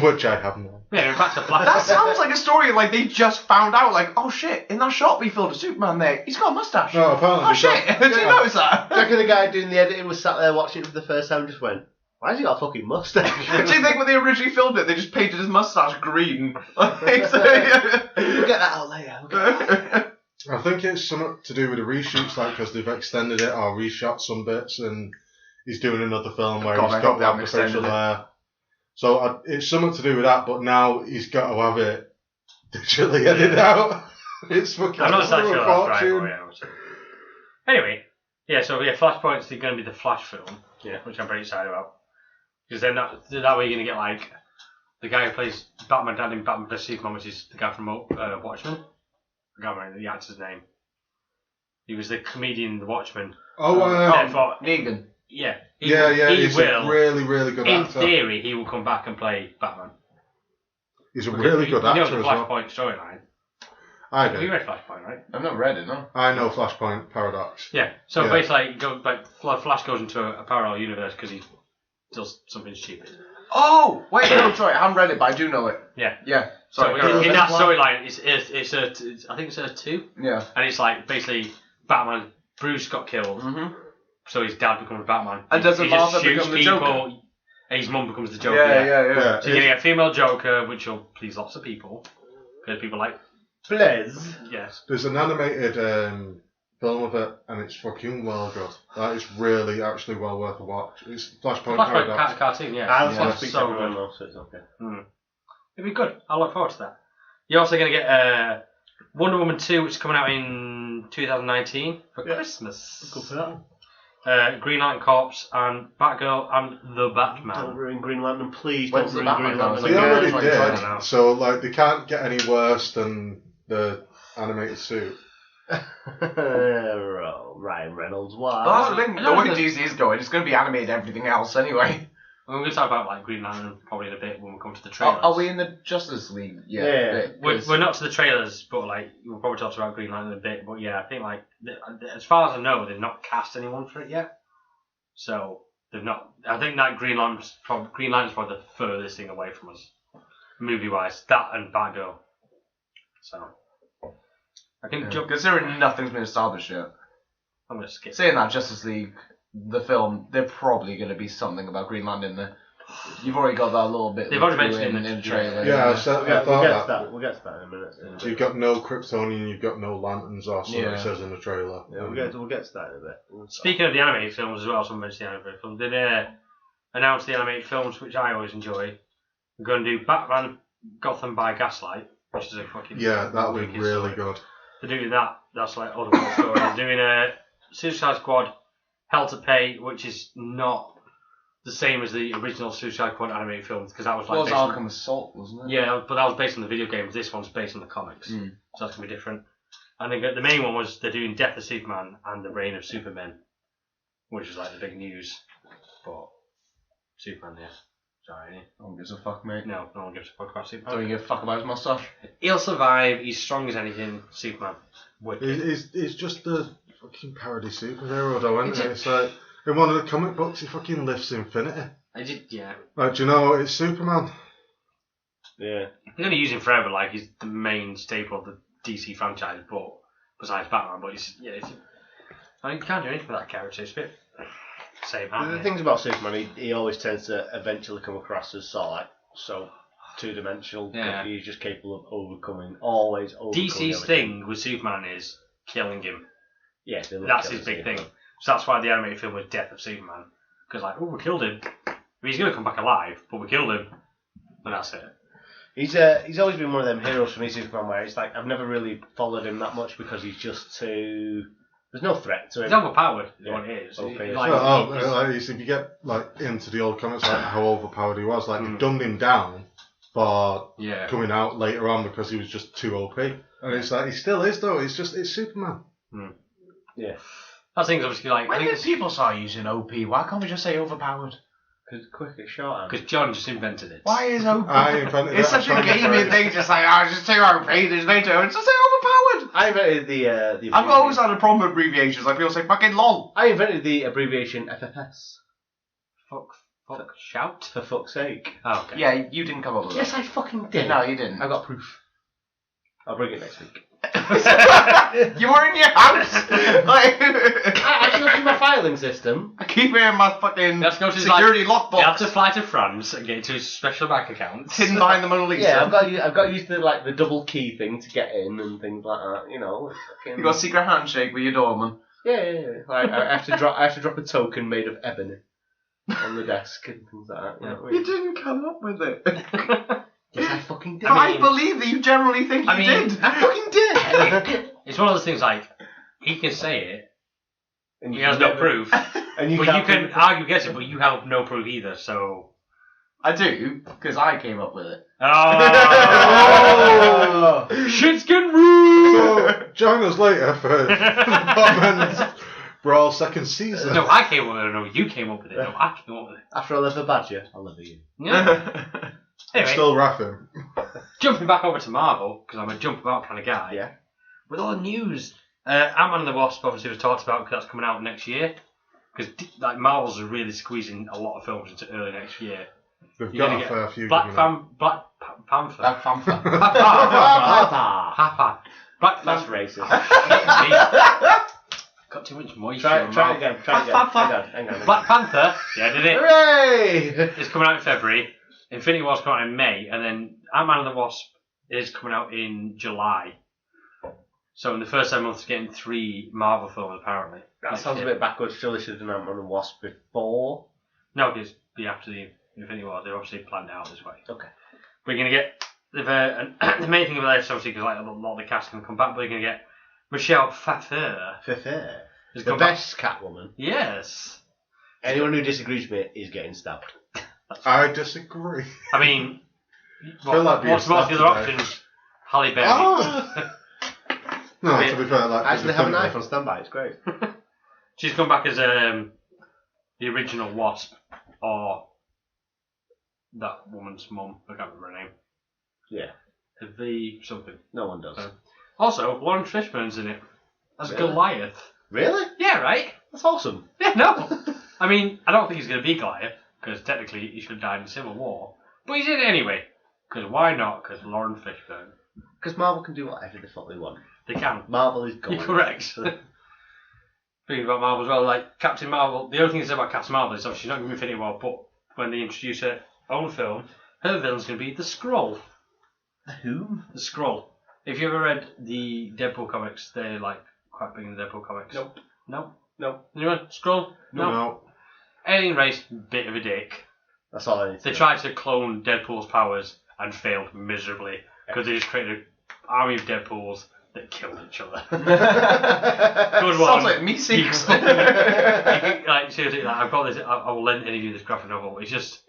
which I have none. Yeah, in fact, the Flash. that sounds like a story like they just found out, like, oh shit, in that shot we filmed a Superman there, he's got a mustache. No, apparently. Oh shit, did you notice that? Do you reckon the guy doing the editing was sat there watching it for the first time and just went, why has he got a fucking mustache? Do you think when they originally filmed it, they just painted his mustache green? We'll get that out later. I think it's something to do with the reshoots, like because they've extended it or reshot some bits, and he's doing another film where God, he's I got hope they haven't the facial extended it. hair. So it's something to do with that, but now he's got to have it digitally edited out. It's fucking I'm not exactly sure that's right, fortune. but yeah, obviously. Anyway, yeah, so yeah, Flashpoint's going to be the Flash film, Yeah. which I'm pretty excited about. Because then that way you're going to get like the guy who plays Batman Dad in Batman vs Superman, which is the guy from Watchmen. I can't remember the actor's name. He was the comedian in The Watchmen. Therefore, Negan. yeah, He's will. a really, really good In actor. theory, he will come back and play Batman. He's a really good You know actor the as well. Flashpoint storyline. I Have you do. read Flashpoint, right? I've not read it, no. I know Flashpoint Paradox. Yeah. So Yeah. basically, Flash goes into a parallel universe because he does something stupid. Oh! Wait, no, sorry, I haven't read it, but I do know it. Yeah. Yeah, So sorry. in that storyline, I think it's a 2, Yeah. and it's like basically Batman. Bruce got killed. Mm-hmm. So his dad becomes Batman. And doesn't Martha shoots become the Joker? And his mum becomes the Joker. Yeah. So you're going to get a female Joker, which will please lots of people. Because people like... Blaze. Yes. There's an animated film of it, and it's fucking well good. That is really, actually well worth a watch. It's Flashpoint Paradox. Cartoon, yeah. I'll speak so to everyone good. else, so it's okay. It'd be good. I look forward to that. You're also going to get Wonder Woman 2, which is coming out in 2019 for Christmas. Good for that. Green Lantern Corps and Batgirl and the Batman. Don't ruin Green Lantern, please. When's Don't the ruin Green Batman Lantern. They already Yeah, did, so like they can't get any worse than the animated suit. Ryan Reynolds, why? Well, that's the thing. The way DC is going, it's going to be animated everything else anyway. We're going to talk about like Green Lantern probably in a bit when we come to the trailers. Are we in the Justice League yet? Yeah. We're not to the trailers, but like we'll probably talk about Green Lantern in a bit. But yeah, I think like as far as I know, they've not cast anyone for it yet. So they've not. I think that Green Lantern's probably the furthest thing away from us, movie wise. That and Batgirl. So I can jump. Considering nothing's been established yet. I'm gonna skip. Saying that Justice League, the film, they're probably going to be something about Green Lantern there. You've already got that little bit. They've already mentioned it in the trailer. Yeah, so I thought that. We'll get to that in a minute. So you've got no Kryptonian, you've got no lanterns, or so it says in the trailer. Yeah, we'll get to that in a bit. Speaking of the animated films as well, someone mentioned the animated films. They announced the animated films, which I always enjoy. We're going to do Batman Gotham by Gaslight, which is a fucking... Yeah, that'll be really good. They're doing that. That's like other story. They're doing a Suicide Squad Hell to Pay, which is not the same as the original Suicide Squad animated films, because that was like... Well, it was Arkham Assault, wasn't it? Yeah, but that was based on the video games. This one's based on the comics. So that's going to be different. And the main one was they're doing Death of Superman and the Reign of Superman, which is like the big news for Superman, yeah. Sorry. No one gives a fuck, mate. No one gives a fuck about Superman. Don't you give a fuck about his moustache? He'll survive. He's strong as anything. Superman. It's just the fucking parody superhero, though, isn't it? It's like, in one of the comic books, he fucking lifts infinity. Yeah. Like, do you know what? It's Superman. Yeah. I'm going to use him forever, like he's the main staple of the DC franchise, but besides Batman, but I mean, you can't do anything with that character. It's a bit same. The things about Superman, he always tends to eventually come across as sort of like so two-dimensional. Yeah. He's just capable of overcoming DC's thing with Superman is killing him. Yeah, that's his big thing. So that's why the animated film was Death of Superman. Because like, we killed him. I mean, he's going to come back alive, but we killed him. And that's it. He's always been one of them heroes for me, Superman, where it's like, I've never really followed him that much because he's just too... There's no threat to him. He's overpowered, is what it is. If you get like into the old comics, like how overpowered he was, like they dumbed him down for coming out later on because he was just too OP. And it's like, he still is though, it's Superman. Yeah. That thing's obviously like... When did people start using OP? Why can't we just say overpowered? Because quick and short. Because John just invented it. Why is OP? It's such a gaming thing, just like, it's just too OP, there's no to it. It's just say overpowered. I invented the I've always had a problem with abbreviations, like people say fucking LOL. I invented the abbreviation FFS. Fuck, shout? For fuck's sake. Oh, okay. Yeah, you didn't come up with Yes, I fucking did. No, you didn't. I've got proof. I'll bring it next week. You were in your house. I can go through my filing system. I keep it in my fucking security lockbox. You have to fly to France and get into his special bank account. Hidden behind the Mona Lisa. Yeah, I've got to use the double key thing to get in and things like that. You know. You got a secret handshake with your doorman. Yeah. Like, I have to drop a token made of ebony on the desk and things like that. You know what I mean? You didn't come up with it. Yes, I fucking did. I believe that you generally think you did. I fucking did. It's one of those things like, he can say it, and he has no proof, and you can argue against it, but you have no proof either, so... I do, because I came up with it. Shit's getting rude! So, join us later for Batman's Brawl second season. No, I came up with it. No, you came up with it. No, I came up with it. After I left the badger, I'll live with you. Yeah. Anyway, still rapping. Jumping back over to Marvel, because I'm a jump about kind of guy. Yeah. With all the news, Ant-Man and the Wasp obviously was talked about because that's coming out next year. Because like Marvel's are really squeezing a lot of films into early next year. They've got a fair few. Black Panther. Papa. Black That's Panther. racist. Got too much moisture. Try it again. Hang on. Black Panther. Yeah, did it? Hooray! It's coming out in February. Infinity War's coming out in May, and then Ant-Man and the Wasp is coming out in July. So in the first 7 months, getting 3 Marvel films apparently. That sounds a bit backwards. Surely should have done Ant-Man and Wasp before. No, because be after the Infinity War. They're obviously planned out this way. Okay. We're gonna get the main thing about this, obviously, because like a lot of the cast can come back, but we're gonna get Michelle Pfeiffer. The best Catwoman. Yes. Anyone who disagrees with it is getting stabbed. I disagree. I mean, what's the other options? Halle Berry. Oh. No, to be fair, like, actually have a knife on standby. It's great. She's come back as the original Wasp, or that woman's mum. I can't remember her name. Yeah. The something. No one does. Also, Lawrence Fishburne's in it as Really? Goliath. Really? Yeah, right. That's awesome. Yeah, no. I mean, I don't think he's going to be Goliath, because technically he should have died in the Civil War. But he's in it anyway. Because why not? Because Lawrence Fishburne. Because Marvel can do whatever the fuck they want. They can. Marvel is gone. You're correct. Speaking about Marvel as well, like Captain Marvel, the only thing to say about Captain Marvel is obviously she's not going to be Infinity War, but when they introduce her own film, her villain's going to be the Skrull. Who? The Skrull. If you ever read the Deadpool comics, they're like quite big in the Deadpool comics. Nope. No. Anyone? Skrull? No. Alien race, bit of a dick. That's all I need to They know. tried to clone Deadpool's powers and failed miserably because they just created an army of Deadpools that killed each other. Good one. Sounds like me seeks. Like seriously, like, I've got this. I will lend any of you this graphic novel. It's just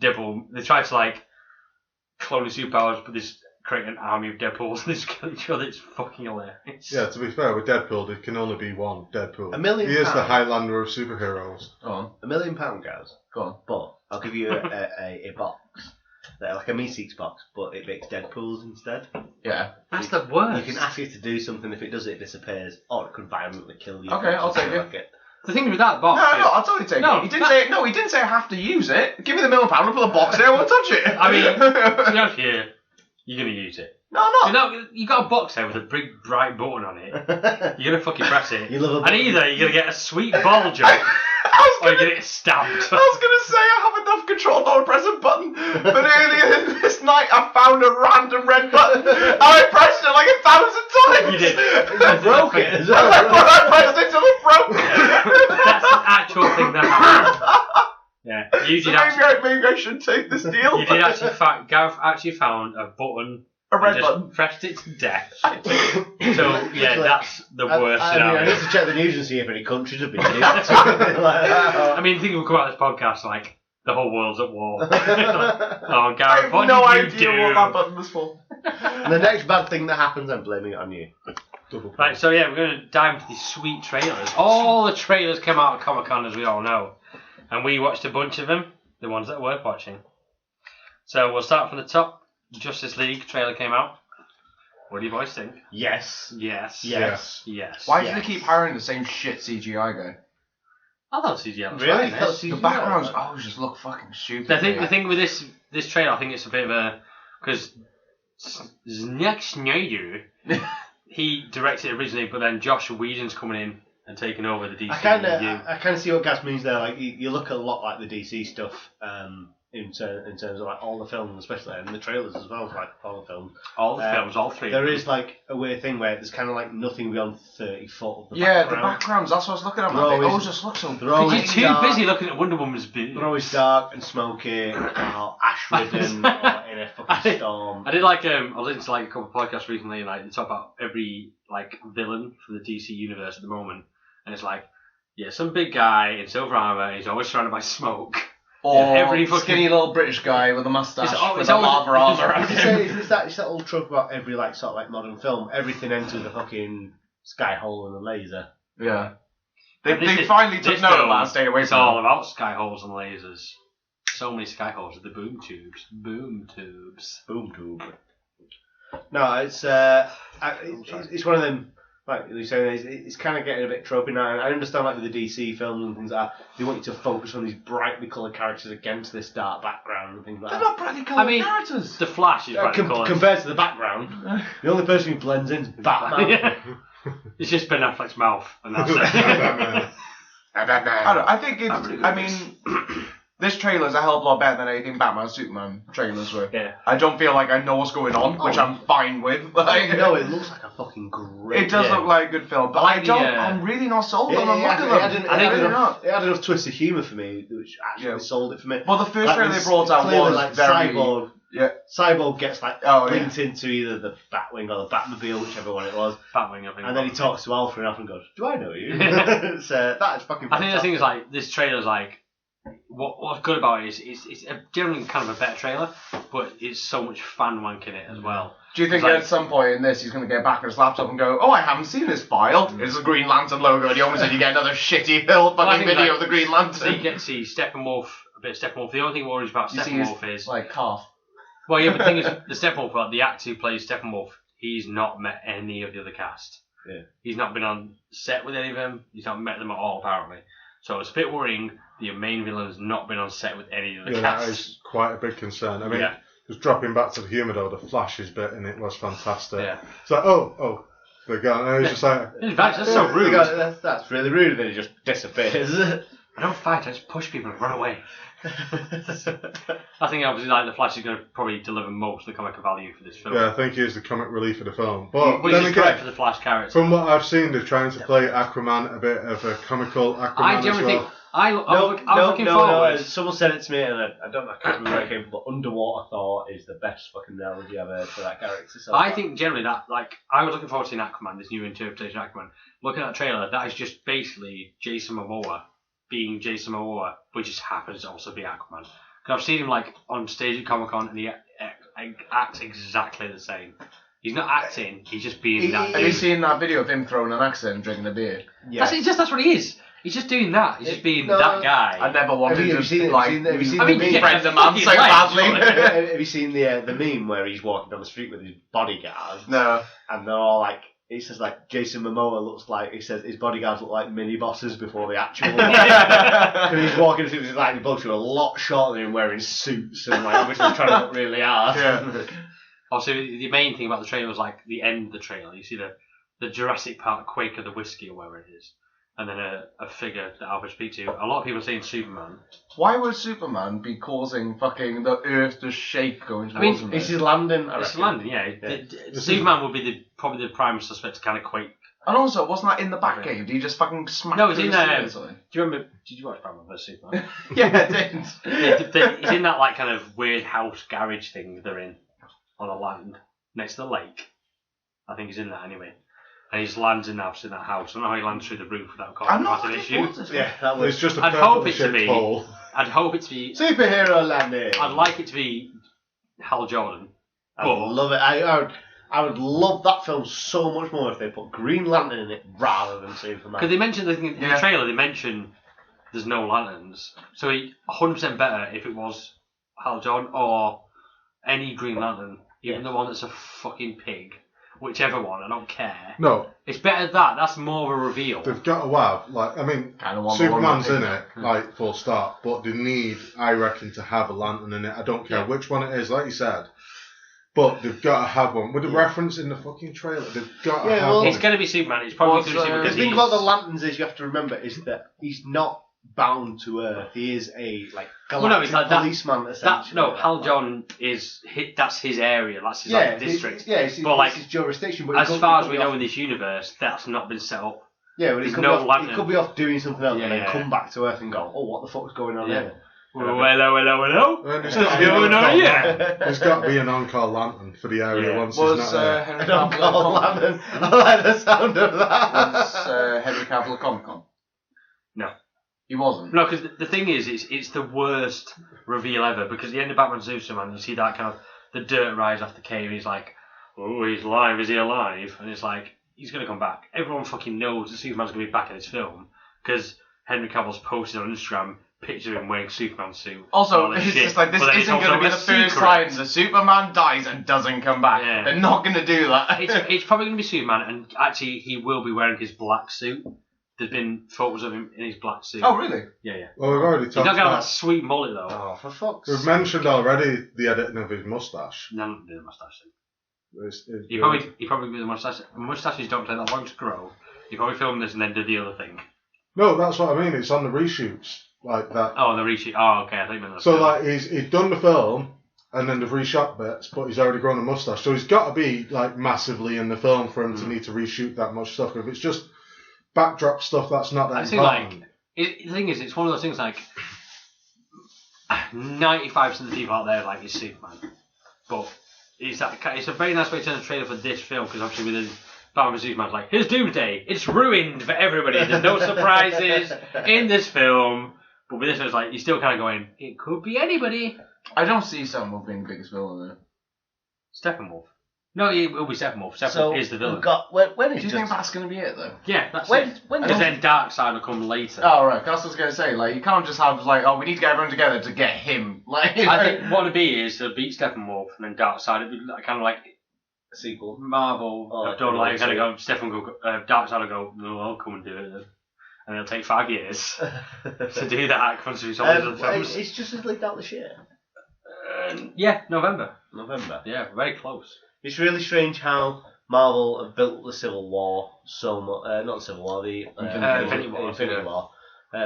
Deadpool. They try to like clone the superpowers, but they just create an army of Deadpools and they just kill each other. It's fucking hilarious. Yeah, to be fair, with Deadpool, there can only be one Deadpool. £1 million. He is the Highlander of superheroes. Go on. £1 million, guys. Go on. But I'll give you a box. Like a Meeseeks box, but it makes Deadpools instead. Yeah. That's the worst. You can ask it to do something. If it does, it disappears. Or it could violently kill you. Okay, I'll take it. The thing with that box No, I'll totally take it. He didn't say I have to use it. Give me the £1 million, I'll put the box there, I won't touch it. I mean, to be honest with you, you're going to use it. No, I'm not. So you got a box there with a big bright button on it. You're going to fucking press it. You love a and either you're going to get a sweet ball joke or you're going to get stabbed. I was going to say I have enough control not to press a button, but earlier this night I found a random red button and I pressed it like 1,000 times. You did. You broke it as well. I pressed it till it broke. That's the actual thing that happened. Yeah. You So did actually, maybe I should take this deal. you did actually Gareth actually found a button. A red and just button. pressed it to death. So, yeah, that's the worst I scenario. need to check the news and see if any countries have been doing it. I mean, think we'll come out of this podcast like the whole world's at war. Like, oh, I Gareth, have what no did you idea do? what that button was for. And the next bad thing that happens, I'm blaming it on you. Right, so yeah, we're going to dive into these sweet trailers. All the trailers came out at Comic-Con, as we all know. And we watched a bunch of them, the ones that are worth watching. So we'll start from the top. Justice League trailer came out. What do you boys think? Yes. Yes. Yes. Yes. Why do they keep hiring the same shit CGI guy? I thought CGI was Really? fine, CGI? The backgrounds always just look fucking stupid. The thing with this trailer, I think it's a bit of a... Because Zack Snyder, he directed it originally, but then Josh Whedon's coming in and taking over the DC. I kind of see what Gaz means there. Like you look a lot like the DC stuff in terms of like all the films, especially and the trailers as well. Like all the films, all three. There is like a weird thing where there's kind of like nothing beyond 30 foot of the Yeah, background. the backgrounds. That's what I was looking at. They're Man. They always- always just look so. they're always Because you're too busy looking at Wonder Woman's boobs. They're always dark and smoky or ash-ridden or in a fucking storm. I did like I was listening to like a couple of podcasts recently, and like they talk about every like villain from the DC universe at the moment, and it's like, yeah, some big guy in silver armor, he's always surrounded by smoke. Or every fucking skinny little British guy with a mustache It's with a lava arm around him. It's that old trope about every like sort of like modern film. Everything ends with a fucking sky hole and a laser. Yeah. And They finally took note of that and stayed away It's from all it. about sky holes and lasers. So many sky holes with the boom tubes. Boom tubes. Boom tube. No, it's one of them. Like you say, it's kind of getting a bit tropey now. And I understand, like with the DC films and things like that, they want you to focus on these brightly coloured characters against this dark background and things like They're that. not brightly coloured characters. The Flash is brightly coloured. Compared to the background, the only person who blends in is Batman. Yeah. It's just Ben Affleck's mouth, and that's it. I think it's. I mean, this trailer's a hell of a lot better than anything Batman Superman trailers were. Yeah. I don't feel like I know what's going on, which I'm fine with. Like, no, it looks like a fucking great. It does look like a good film, but I'm really not sold on them. Look at them. It had enough twist of humour for me, which actually sold it for me. Well, the first trailer they brought out was like very... Cyborg. Yeah. Cyborg gets linked into either the Batwing or the Batmobile, whichever one it was. Batwing, I think. And then he talks to Alfred, and Alfred goes, "Do I know you?" That is fucking fantastic. I think the thing is, like, this trailer's like, what's good about it is it's generally kind of a better trailer, but it's so much fan wank in it as well. Do you think at some point in this he's going to get back on his laptop and go, "Oh, I haven't seen this file. It's a Green Lantern logo," and he almost said you get another shitty fucking video of the Green Lantern. So you get to see Steppenwolf, a bit of Steppenwolf. The only thing worries about Steppenwolf is like calf. Well, yeah, but the thing is, the Steppenwolf, like, the actor who plays Steppenwolf, he's not met any of the other cast. Yeah. He's not been on set with any of them. He's not met them at all, apparently. So it's a bit worrying. The main villain's not been on set with any of the cast. That is quite a big concern. I mean, just dropping back to the humour though, the Flash's bit in it was fantastic. Yeah. It's like, oh, they're gone. And he's just like, that's so rude. That's really rude. And then he just disappears. I don't fight. I just push people and run away. I think obviously like the Flash is going to probably deliver most of the comic value for this film. Yeah, I think he's the comic relief of the film. But which then is again, correct for the Flash character. From what I've seen, they're trying to play Aquaman a bit of a comical Aquaman I generally as well. think I was looking forward. Someone said it to me, and I can't remember where it came from, but Underwater Thor is the best fucking analogy I've heard for that character. So I think generally that, like, I was looking forward to seeing Aquaman, this new interpretation of Aquaman. Looking at that trailer, that is just basically Jason Momoa being Jason Momoa, which just happens to also be Aquaman. Because I've seen him like on stage at Comic Con, and he acts exactly the same. He's not acting; he's just being that. Have you seen that video of him throwing an axe and drinking a beer? Yeah, that's what he is. He's just doing that. He's just being that guy. I never wanted to seen the meme? friend the man so badly. Have you seen the meme where he's walking down the street with his bodyguards? No. And they're all like, he says like Jason Momoa looks like, he says his bodyguards look like mini bosses before the actual. And he's walking through, he's like both are a lot shorter than him wearing suits and like obviously trying to look really hard. Yeah. Also, the main thing about the trailer was like the end of the trailer. You see the Jurassic Park quake of the whiskey or whatever it is. And then a figure that Albert speaks to. A lot of people are saying Superman. Why would Superman be causing fucking the earth to shake going towards him? It's his landing. It's his landing, yeah. Superman would be probably the prime suspect to kind of quake. And also, wasn't that in the Batcave? Did he just fucking smack? No, it's in there. Do you remember? Did you watch Batman vs Superman? Yeah, I did. He's in that like kind of weird house garage thing they're in on the land next to the lake. I think he's in that anyway. And he just lands in that house. I don't know how he lands through the roof without causing a massive issue. Yeah, that was just a I'd hope it to be. I'd hope it to be superhero landing. I'd like it to be Hal Jordan. I would love it. I would love that film so much more if they put Green Lantern in it rather than Superman. Because they mentioned in the trailer, they mention there's no lanterns. So 100% better if it was Hal Jordan or any Green Lantern, even the one that's a fucking pig. Whichever one, I don't care. No. It's better that. That's more of a reveal. They've got to have, like, I mean, Superman's in it, like, full stop, but they need, I reckon, to have a lantern in it. I don't care which one it is, like you said. But they've got to have one. With the reference in the fucking trailer, they've got to have one. It's going to be Superman. It's probably going to be Superman. The thing about the lanterns is you have to remember is that he's not bound to Earth. He is a galactic policeman essentially. Hal Jordan is that's his area. That's his district. It's his jurisdiction. But as far as we know in this universe, that's not been set up. Yeah, but he could be off doing something else and then come back to Earth and go, oh, what the fuck's going on here? Hello. There's got to be an on-call lantern for the area once he's not there. An on-call lantern. I like the sound of that. Was Henry Cavill at Comic-Con? No. He wasn't? No, because the thing is, it's the worst reveal ever, because at the end of Batman vs Superman, you see that kind of, the dirt rise off the cave, and he's like, oh, he's alive, is he alive? And it's like, he's going to come back. Everyone fucking knows that Superman's going to be back in this film, because Henry Cavill's posted on Instagram picture of him wearing Superman suit. Also, it's just like, this isn't going to be the first time the Superman dies and doesn't come back. Yeah. They're not going to do that. It's probably going to be Superman, and actually he will be wearing his black suit. There's been photos of him in his black suit. Oh, really? Yeah. Well, we've already talked about... He's not got that sweet mullet, though. Oh, for fuck's sake. We've mentioned already the editing of his moustache. No, the moustache thing. He probably with the mustache. Mustaches don't take that long to grow. He probably filmed this and then did the other thing. No, that's what I mean. It's on the reshoots like that. Oh, the reshoot. Oh, okay. I think that's so like he's done the film and then they've reshot bits, but he's already grown a mustache. So he's got to be like massively in the film for him to need to reshoot that much stuff. If it's just backdrop stuff, that's not that important. The thing is, it's one of those things like 95% of the people out there like it's Superman, but it's a very nice way to turn the trailer for this film because obviously with the Batman vs Superman, like here's Doomsday, it's ruined for everybody. There's no surprises in this film, but with this one, it's like you're still kind of going, it could be anybody. I don't see Steppenwolf being the biggest villain though. Steppenwolf. No, it will be Steppenwolf. Steppenwolf is the villain. When do you think that's going to be it though? Yeah, that's it. Because then Darkseid will come later. Oh right, that's what I was going to say. Like you can't just have like, oh, we need to get everyone together to get him. Like I think what it'd be is to beat Steppenwolf and then Darkseid. It'd be kind of like a sequel. Marvel have done like kind of go. Steppenwolf will go. Darkseid will go. No, I'll come and do it then. And it'll take 5 years to do that. Considering some of the other films. It's just as leaked out this year. Yeah, November. Yeah, very close. It's really strange how Marvel have built the Civil War so much. Not the Civil War, the Infinity War.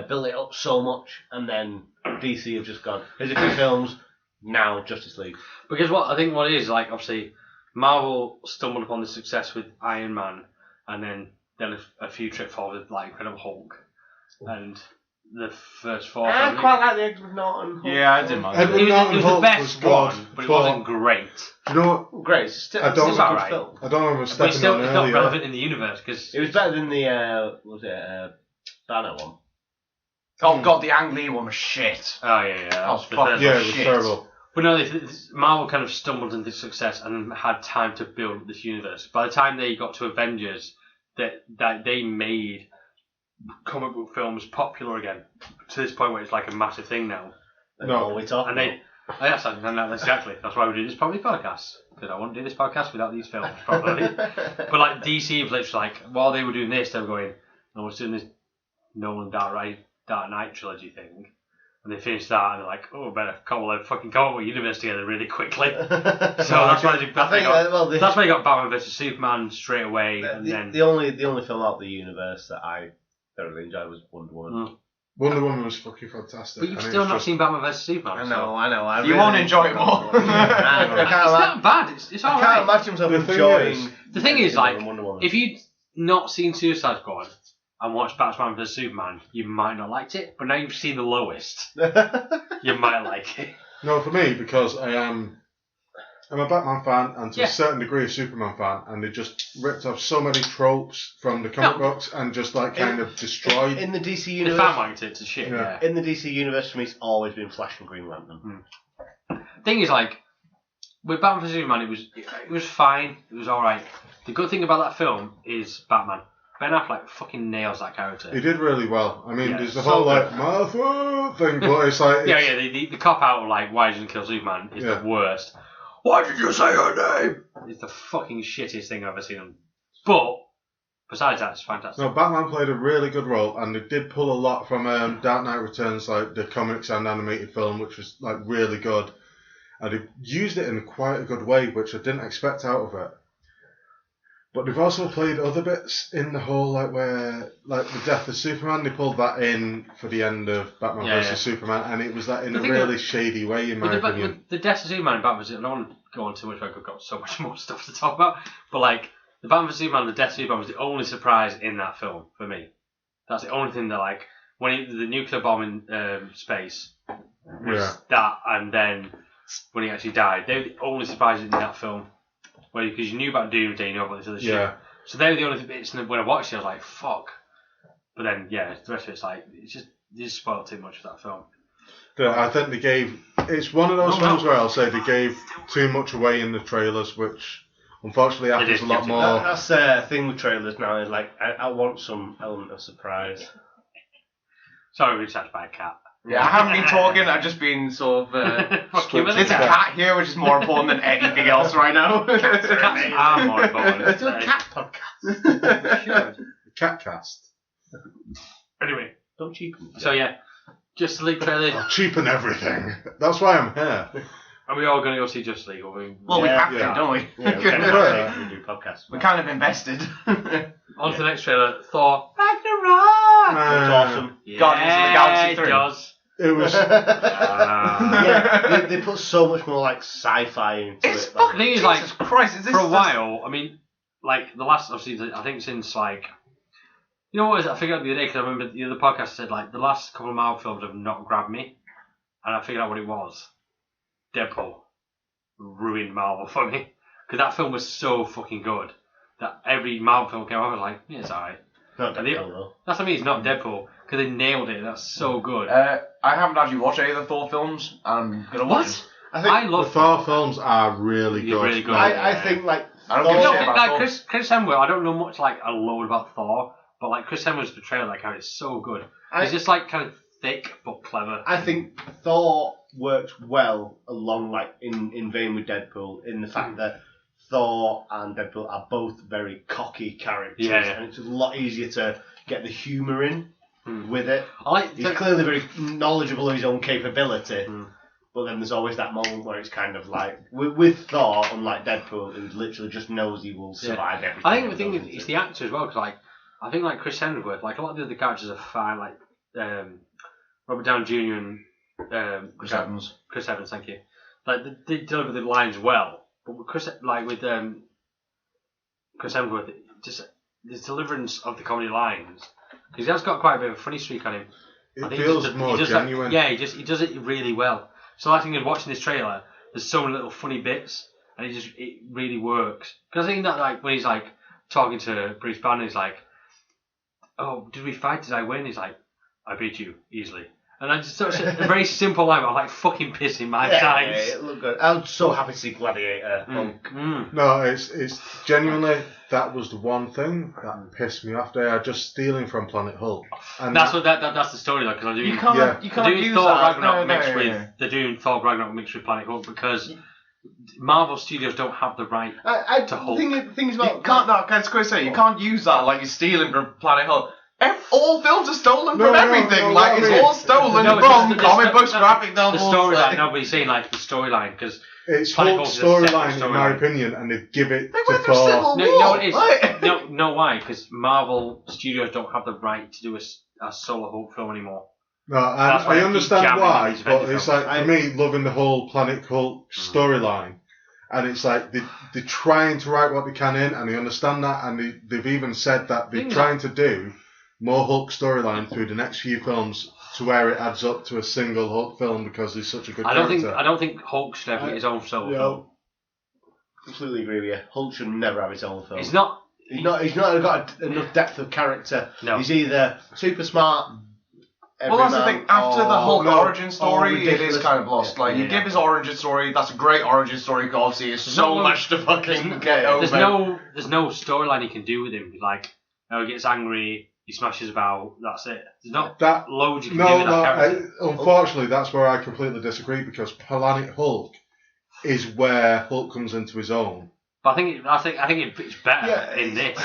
Built it up so much, and then DC have just gone, here's a few films, now Justice League. Because what it is, like, obviously, Marvel stumbled upon the success with Iron Man, and then a few trip forward with, like, Incredible Hulk. And the first 4 I quite like the Edward Norton Hulk. Yeah, I didn't mind it. It was the best one, but it wasn't great. Do you know what? Great. It's still I don't a good film. I don't know if I'm stepping but still, on it's earlier. not relevant in the universe because it was better than the Banner one. Oh god, the Ang Lee one was shit. Oh yeah. That was fucking it was shit. terrible. But no, Marvel kind of stumbled into success and had time to build this universe. By the time they got to Avengers, that they made comic book films popular again to this point where it's like a massive thing now. No, we talk. And they. That's exactly. That's why we do this podcast. Because I wouldn't do this podcast without these films, probably. But like DC was literally like, while they were doing this, they were going, I was doing this Nolan Dark Knight trilogy thing. And they finished that and they're like, oh, better cobble a fucking comic book universe together really quickly. So that's why they that's why you got Batman vs Superman straight away. The only film out of the universe that I thoroughly enjoyed was Wonder Woman. Wonder Woman was fucking fantastic. But you've still not seen Batman vs Superman. I know. You won't enjoy it more. It's not bad. It's alright. I can't imagine myself enjoying. The thing is, like, if you'd not seen Suicide Squad and watched Batman vs Superman, you might not liked it. But now you've seen the lowest, you might like it. No, for me, because I'm a Batman fan and to a certain degree a Superman fan, and they just ripped off so many tropes from the comic books and just like kind of destroyed. In the DC universe, the fan liked it to shit. Yeah. In the DC universe, for me, it's always been Flash and Green Lantern. Thing is, like with Batman vs Superman, it was fine. It was all right. The good thing about that film is Batman. Ben Affleck fucking nails that character. He did really well. I mean, there's the whole like Martha thing, but it's like the cop out of like why didn't you kill Superman is the worst. Why did you say her name? It's the fucking shittiest thing I've ever seen. But besides that, it's fantastic. No, Batman played a really good role, and they did pull a lot from Dark Knight Returns, like the comics and animated film, which was like really good. And they used it in quite a good way, which I didn't expect out of it. But they've also played other bits in the whole, like where, like the death of Superman, they pulled that in for the end of Batman vs Superman, and it was that in a really shady way, in my opinion. The death of Superman and Batman vs. I don't want to go on too much, I've got so much more stuff to talk about. But like the Batman vs Superman, the death of Superman was the only surprise in that film for me. That's the only thing that like when the nuclear bomb in space was that, and then when he actually died, they were the only surprises in that film. Well, because you knew about Doomsday, you know about this other shit. So they were the only bits. When I watched it, I was like, "Fuck!" But then, the rest of it's like they just spoiled too much for that film. I think they gave. It's one of those films where I'll say they gave too much away in the trailers, which unfortunately happens a lot more. That's the thing with trailers now. Is like I want some element of surprise. Sorry, we touched by a cat. Yeah, I haven't been talking, I've just been sort of... there's a cat here, which is more important than anything else right now. Cats are more important. Let's do a cat podcast. Sure. Catcast. Anyway. Don't cheapen. So yeah, just the leak trailer. I'll cheapen everything. That's why I'm here. Are we all going to go see Justice League? Well, we have to, don't we? Yeah, we do podcasts. We're kind of invested. On to the next trailer, Thor Ragnarok! That's awesome. Yeah, Guardians of the Galaxy 3. It does. It was. Yeah, they put so much more like sci-fi into It's it. fucking thing is, Jesus like, Christ, is this For a while, I mean, like, the last, obviously, I think since, like, you know what it is? I figured out the other day, because I remember the other podcast said, like, the last couple of Marvel films have not grabbed me, and I figured out what it was. Deadpool ruined Marvel for me, because that film was so fucking good, that every Marvel film came out, I was like, yeah, it's alright. Not Deadpool, though. That's what I mean, it's not Deadpool, because they nailed it, that's so good. I haven't actually watched any of the Thor films. I'm going to watch them. I love the Thor films are really good. Really good. I think, like... I don't give a shit about like Thor. Chris Hemsworth, I don't know much, like, a load about Thor, but, like, Chris Hemsworth's portrayal of that character is so good. He's just, like, kind of thick, but clever. I think Thor works well along, like, in vein with Deadpool, in the fact that Thor and Deadpool are both very cocky characters, and it's a lot easier to get the humour in with it. He's clearly very knowledgeable of his own capability, but then there's always that moment where it's kind of like, with Thor, unlike Deadpool, who literally just knows he will survive everything. I think the thing is, it's the actor as well, because, like, I think, like, Chris Hemsworth, like, a lot of the other characters are fine, like, Robert Downey Jr. and Chris Evans. Chris Evans, thank you. Like, they deliver the lines well, but with Chris Hemsworth, just the deliverance of the comedy lines, because he has got quite a bit of a funny streak on him. It feels more genuine. He does it really well. So I think in watching this trailer, there's so many little funny bits, and it really works. Because I think that, like, when he's, like, talking to Bruce Banner, he's like, "Oh, did we fight? Did I win?" He's like, "I beat you easily." And I just such a very simple line, but I'm like fucking pissing my sides. Yeah, it looked good. I'm so happy to see Gladiator. No, it's genuinely, that was the one thing that pissed me off. They are just stealing from Planet Hulk. And that's the story, like, because I'm doing. You can't use Thor that. Ragnarok mixed with. They're doing Thor Ragnarok mixed with Planet Hulk because Marvel Studios don't have the right to Hulk. The thing is about... You can't use that like you're stealing from Planet Hulk. All films are stolen from everything. It's all stolen from comic books, graphic novels. The storyline, nobody's saying, like, the storyline, because it's Hulk's storyline, in my opinion, and they give it to Thor. No, it is. No, why? Because Marvel Studios don't have the right to do a solo Hulk film anymore. No, I understand why, but it's like, for me, loving the whole Planet Hulk storyline, and it's like they're trying to write what they can in, and they understand that, and they've even said that they're trying to do more Hulk storyline through the next few films to where it adds up to a single Hulk film because he's such a good character. I don't think Hulk should ever get his own solo film. Completely agree with you. Hulk should never have his own film. He's not got enough depth of character. No. He's either super smart. Well, that's the thing. After the Hulk origin story, it is kind of lost. Like, you give his origin story, that's a great origin story, because obviously there's so much to fucking get over. There's no storyline you can do with him. Like, he gets angry, he smashes about, that's it. There's not loads you can do with that character. Unfortunately, that's where I completely disagree, because Planet Hulk is where Hulk comes into his own. But I think it's better in this.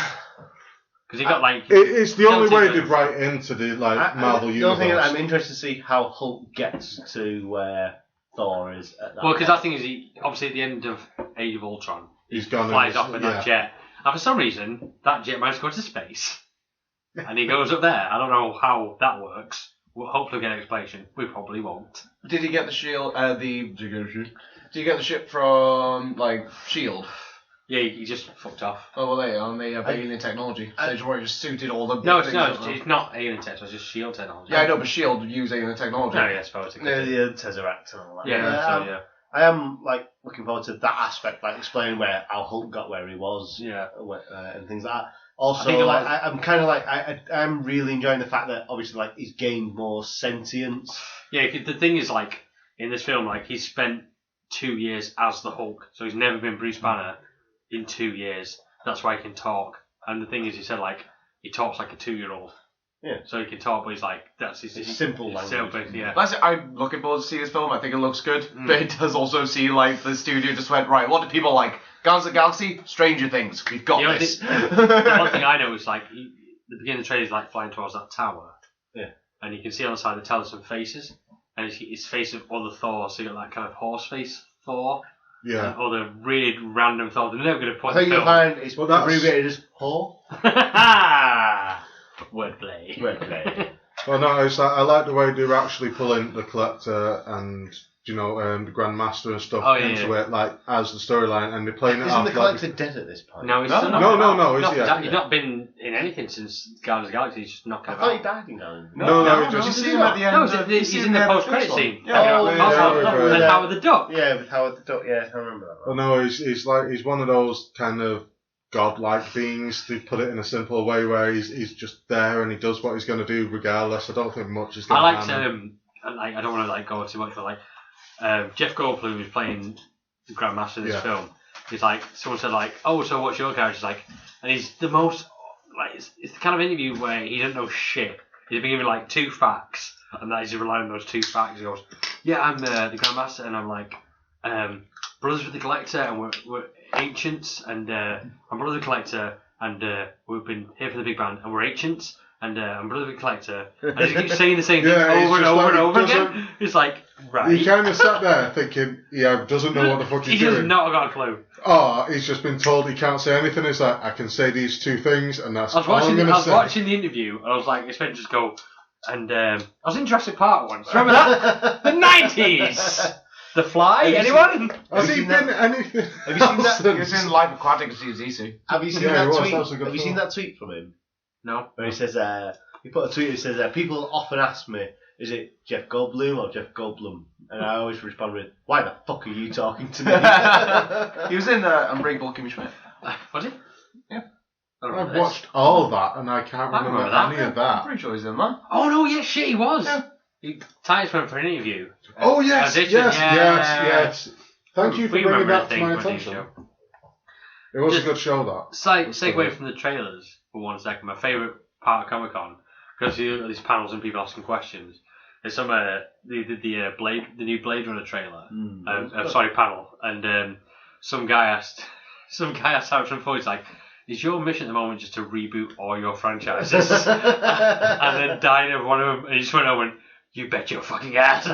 Because you got, like... It's the only way they'd write into the Marvel universe. The only thing I'm interested to see how Hulk gets to where Thor is at that. Well, because that thing is, obviously at the end of Age of Ultron, he flies off in that jet. And for some reason, that jet managed to go to space. And he goes up there. I don't know how that works. We'll hopefully get an explanation. We probably won't. Did he get the shield? Did you get the ship from, like, S.H.I.E.L.D.? Yeah, he just fucked off. Oh, well, they have alien technology. So they just suited all the... It's not alien tech, it's just S.H.I.E.L.D. technology. Yeah, I know, but S.H.I.E.L.D. use alien technology. No, yeah, I suppose it could. The Tesseract and all that. Yeah. I am, like, looking forward to that aspect, like, explaining how Hulk got where he was. Yeah. And things like that. Also, I'm kind of like, I'm really enjoying the fact that, obviously, like, he's gained more sentience. Yeah, the thing is, like, in this film, like, he's spent 2 years as the Hulk, so he's never been Bruce Banner in 2 years. That's why he can talk. And the thing is, he said, like, he talks like a 2-year-old. Yeah. So he can talk, but he's like, that's his simple language. Yeah. I'm looking forward to see this film. I think it looks good. But it does also seem like the studio just went, right, what do people like? Guardians of the Galaxy? Stranger Things. We've got this. The one thing I know is, like, the beginning of the trailer is, like, flying towards that tower. Yeah. And you can see on the side of the tower some faces. And it's face of other Thor, so you got that kind of horse face 4. Yeah. Or the weird random thought. They're never going to put I think you'll find it's abbreviated as whore. Wordplay. Well, no, it's like, I like the way they're actually pulling the Collector and the Grandmaster and stuff into it, like as the storyline, and they're playing it off. Isn't the Collector dead at this point? No, he's no. He's not been in anything since Guardians of the Galaxy. He's just not I thought he died in Guardians. No, Did you see him at the end? No, he's in the post-credit scene. with Howard the Duck. Yeah, with Howard the Duck. Yeah, I remember that. Well, no, he's one of those kind of godlike beings, to put it in a simple way, where he's just there and he does what he's going to do regardless. I don't think much is going to happen. I don't want to go too much, but Jeff Goldblum, who's playing the Grandmaster in this film, he's like, someone said oh, so what's your character like? And he's the most it's the kind of interview where he doesn't know shit. He's been given 2 facts, and that he's relying on those 2 facts. He goes, yeah, I'm the Grandmaster, and I'm brothers with the Collector, and we're ancients, and I'm brother with the Collector, and we've been here for the big band, and we're ancients, and I'm brother with the Collector, and he keeps saying the same thing over and over and over again. It's right. He kind of sat there thinking, doesn't know what the fuck he's doing. He does not got a clue. Oh, he's just been told he can't say anything. It's like, I can say these 2 things, and that's all I'm going to say. I was watching the interview, and I was like, it's meant to just go, and I was in Jurassic Park once. Remember that? The 90s! The Fly? Anyone? Has he been anything? Have you seen that? He was in Life Aquatic as CZ. Have you seen that tweet? Have you seen that tweet from him? No. Where he says, he put a tweet that says, people often ask me, is it Jeff Goldblum or Jeff Goldblum? And I always respond with, why the fuck are you talking to me? He was in Unbreakable Kimmy Schmidt. Was he? Yeah. I've watched all that and I can't remember any of that. I'm pretty sure he's in that. Oh no, yeah, shit, he was. Yeah. Titus went for an interview. Oh yes, yes. Thank you for bringing that to my attention. It was a good show, that. Segue from the trailers for 1 second. My favourite part of Comic-Con, because you have these panels and people asking questions. There's some they did the new Blade Runner trailer. Panel, and some guy asked Harrison Ford, he's like, is your mission at the moment just to reboot all your franchises? And then died of one of them, and he just went over and, you bet your fucking ass.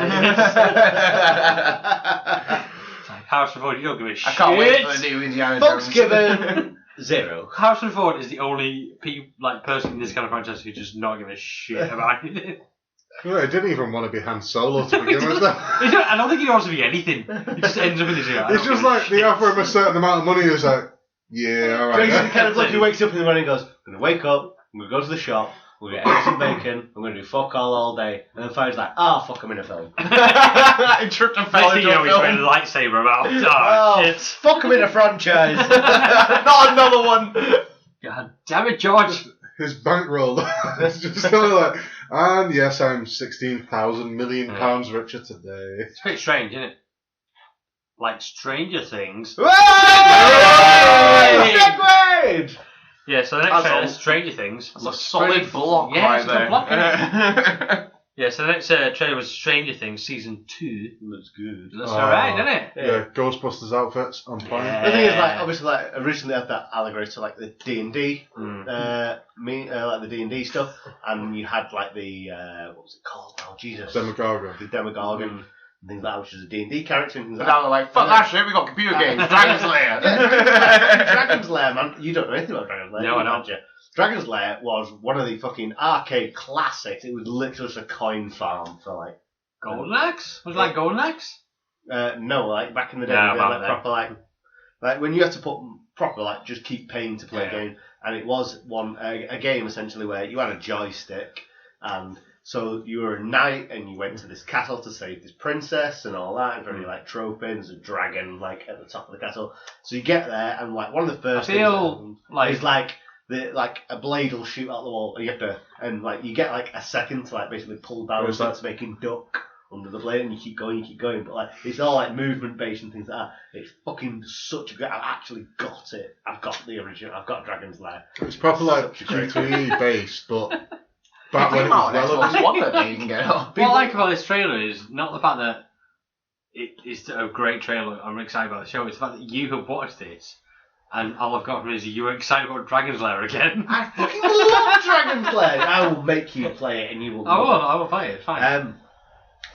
Harrison Ford, you don't give a shit. I can't wait for the new Indiana Jones. Folks given 0. Harrison Ford is the only person in this kind of franchise who just not give a shit about anything. Well, I didn't even want to be Han Solo to begin with. I don't think he wants to be anything. He just ends up in this. It's just like they offer him a certain amount of money. He's like, yeah, all right. He's the kind of look who wakes up in the morning and goes, I'm going to wake up, I'm going to go to the shop, we're going to get eggs and bacon, I'm going to do fuck all day, and then Fire's like, fuck, I'm in a film. I tripped and fell into a film. He's got a lightsaber about. Shit. Fuck, I'm in a franchise. Not another one. God damn it, George. His bankroll. It's just kind of like, and yes, I'm 16,000 million pounds richer today. It's a bit strange, isn't it? Like Stranger Things. Segway! Yeah, so the next trailer, Stranger Things. That's a solid block right there. Yeah, so the next trailer was Stranger Things Season 2. Looks good. Looks alright, doesn't it? Yeah, Ghostbusters outfits on point. The thing is, obviously, originally had that allegory to the D&D, the D&D stuff, and you had the what was it called? Oh Jesus, Demogorgon. The Demogorgon. And things like that, which is a D&D character. And things now they're like, fuck that shit, we got computer games. Dragon's Lair. Dragon's Lair, man. You don't know anything about Dragon's Lair. No, I don't. Dragon's Lair was one of the fucking arcade classics. It was literally just a coin farm for Golden Axe? Was it like Golden Axe? No, back in the day, proper when you had to put proper just keep paying to play a game, and it was a game essentially where you had a joystick, and so you were a knight and you went to this castle to save this princess and all that, and very trophy, and there's a dragon at the top of the castle. So you get there, and one of the first things is a blade will shoot out the wall, and you have to, and you get a second to basically pull down and start making duck under the blade, and you keep going, but it's all movement based and things like that. It's fucking such a good. I've actually got it. I've got the original. I've got Dragon's Lair. It's proper G3 based, but back when it was relevant. What I like about this trailer is not the fact that it's a great trailer. I'm excited about the show. It's the fact that you have watched this. And all I've got from it is you were excited about Dragon's Lair again. I fucking love Dragon's Lair. I will make you play it, and you will. I will play it. Fine.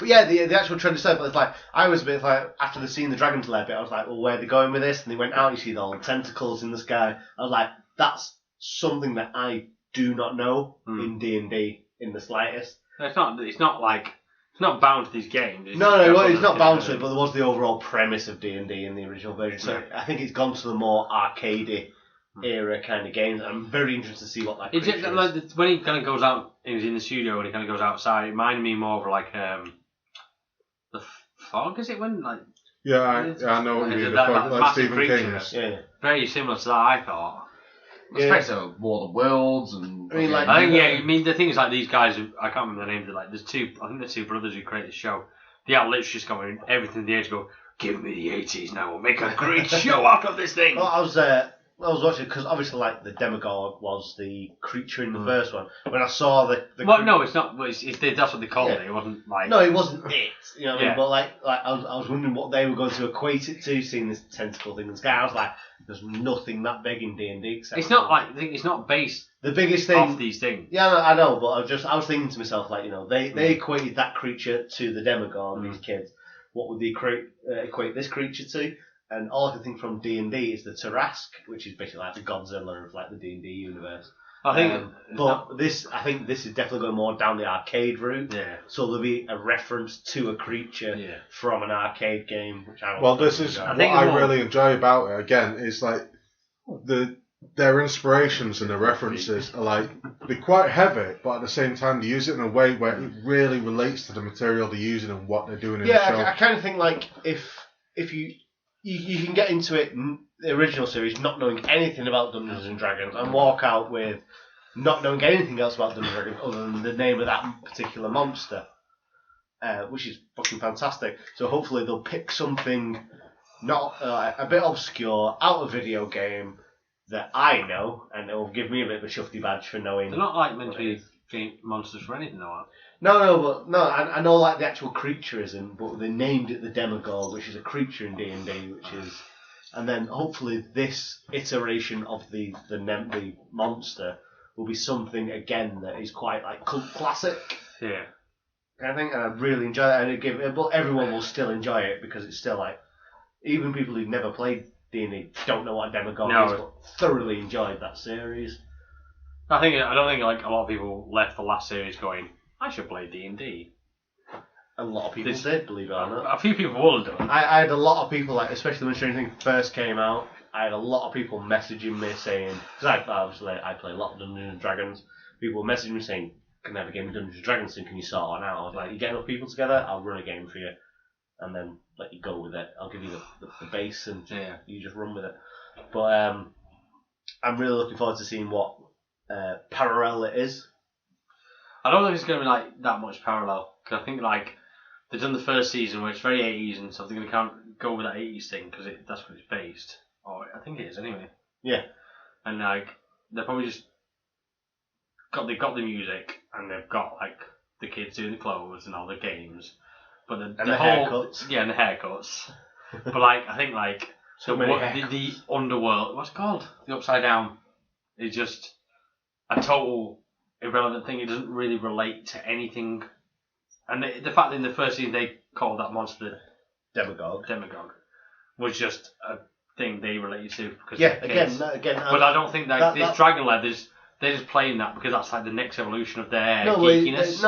But yeah, the actual trend itself, it's like, I was a bit like, after seeing the Dragon's Lair bit, I was like, well, where are they going with this? And they went out, you see all the tentacles in the sky. I was like, that's something that I do not know in D&D in the slightest. It's not bound to these games. It's not bound to it, but there was the overall premise of D&D in the original version. So I think it's gone to the more arcadey era kind of games. I'm very interested to see what that creature is. Like, when he kind of goes out, he was in the studio and he kind of goes outside, it reminded me more of like the fog, is it? When like I know what you mean. Like Stephen King's. Yeah. Very similar to that, I thought. Especially War of the Worlds and... I mean, the thing is, like, these guys, I can't remember the names, like, there's two brothers who create the show. They are literally just going everything the age go, give me the 80s now, we'll make a great show out of this thing. Well, I was watching, because obviously, like, the Demogorg was the creature in the first one. When I saw the no, it's not, that's what they called it, it wasn't, like... No, it wasn't it, you know what I mean? But, like I was wondering what they were going to equate it to, seeing this tentacle thing in the sky. I was like, there's nothing that big in D&D except... It's not like, it's not based the biggest thing off these things. Yeah, I know, but I was thinking to myself, like, you know, they equated that creature to the Demogorg, these kids. What would they equate this creature to? And all I can think from D&D is the Tarask, which is basically like the Godzilla of like the D&D universe. I think this is definitely going more down the arcade route. Yeah. So there'll be a reference to a creature from an arcade game, which I really enjoy about it. Again, is like their inspirations and their references are like they're quite heavy, but at the same time they use it in a way where it really relates to the material they're using and what they're doing in the show. I kind of think like if you can get into it, the original series, not knowing anything about Dungeons and Dragons, and walk out with not knowing anything else about Dungeons and Dragons other than the name of that particular monster, which is fucking fantastic. So hopefully they'll pick something not a bit obscure out of video game that I know, and it'll give me a bit of a shufty badge for knowing. They're not like meant to be monsters for anything, though. I know like the actual creature isn't, but they named it the Demogorg, which is a creature in D&D, which is, and then hopefully this iteration of the monster will be something again that is quite like cult classic. Yeah. I think, and I really enjoy that, but everyone will still enjoy it because it's still like, even people who've never played D&D don't know what a Demogorg is, but thoroughly enjoyed that series. I don't think like a lot of people left the last series going, I should play D&D. A lot of people did, believe it or not. A few people will do. I had a lot of people, like, especially when Stranger Things first came out, I had a lot of people messaging me saying, because I play a lot of Dungeons and Dragons, people messaging me saying, can I have a game of Dungeons and Dragons and can you sort one out? I was like, you get enough people together, I'll run a game for you, and then let you go with it. I'll give you the base and you just run with it. But I'm really looking forward to seeing what parallel it is. I don't think it's going to be like that much parallel, because I think like they've done the first season where it's very 80s and stuff. They're going to go with that 80s thing because that's what it's based. Or I think it is anyway. Yeah. And like they've probably just got the music and they've got like the kids doing the clothes and all the games, but the haircuts. Yeah, and the haircuts. But like I think like the underworld, what's it called? The Upside Down is just a total irrelevant thing. It doesn't really relate to anything. And the fact that in the first season they called that monster Demogorg was just a thing they related to. Because again. But I don't think that this Dragon Lair, they're just playing that because that's like the next evolution of their geekiness.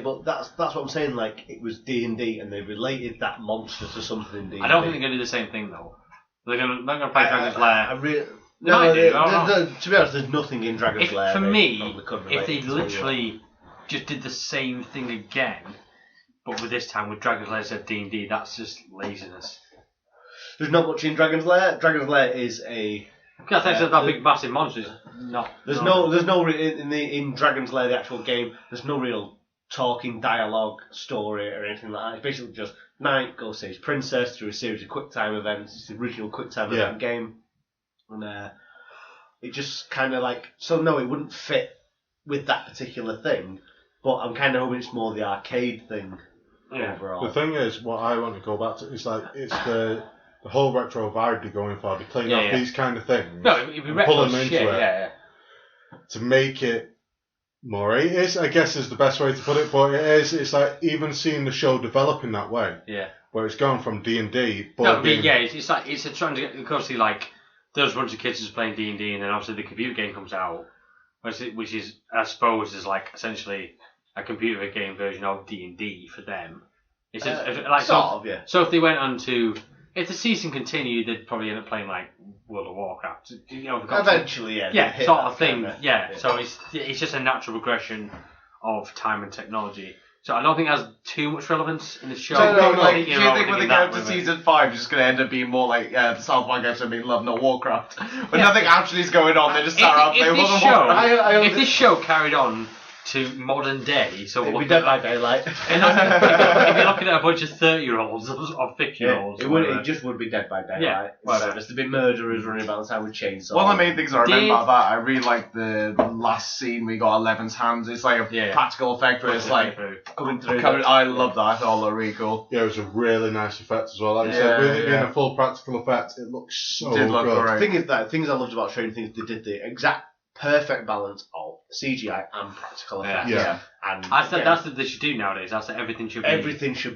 But that's what I'm saying. Like it was D&D, and they related that monster to something in D&D. I don't think they're going to do the same thing though. They're going to play Dragon's Lair. To be honest, there's nothing in Dragon's Lair. For me, if they literally just did the same thing again, but with this time with Dragon's Lair instead of D&D, that's just laziness. There's not much in Dragon's Lair. Dragon's Lair is a... I think that big massive monster is not... In Dragon's Lair, the actual game, there's no real talking dialogue, story, or anything like that. It's basically just Knight goes saves Princess through a series of QuickTime events. It's the original QuickTime event game. And it just kind of like... So no, it wouldn't fit with that particular thing, but I'm kind of hoping it's more the arcade thing overall. The thing is, what I want to go back to is like, it's the whole retro vibe they're going for. They're playing off these kind of things. No, it'd be retro pull them into it to make it more 80s, I guess is the best way to put it, but it's like even seeing the show develop in that way. Yeah. Where it's gone from D&D. It's like, it's a trying to get, obviously, like, there's a bunch of kids just playing D&D, and then obviously the computer game comes out, which is, I suppose, is like, essentially a computer game version of D&D for them. It's just, So if they went on to, if the season continued, they'd probably end up playing, like, World of Warcraft. Eventually, sort of thing. Yeah, so it's just a natural progression of time and technology. So I don't think it has too much relevance in the show. Do you think when they get up to season 5, it's just going to end up being more like the South Park episode being Love No Warcraft? But nothing actually is going on, they just start out playing World of Warcraft. If this show carried on to modern day, so it'd be Dead by Daylight. If you're looking at a bunch of 30-year-olds or 50-year-olds, it just would be Dead by Daylight. Yeah, there'd be murderers running about the town with chainsaws. One of the main things I remember about that, I really like the last scene we got 11's hands. It's like a practical effect where it's like coming through. I love that. I thought it looked really cool. Yeah, it was a really nice effect as well. Like you said, with it being a full practical effect, it looks so good. The thing is that things I loved about Stranger Things, they did the exact perfect balance of CGI and practical effects. And I said that's what they should do nowadays. I said everything should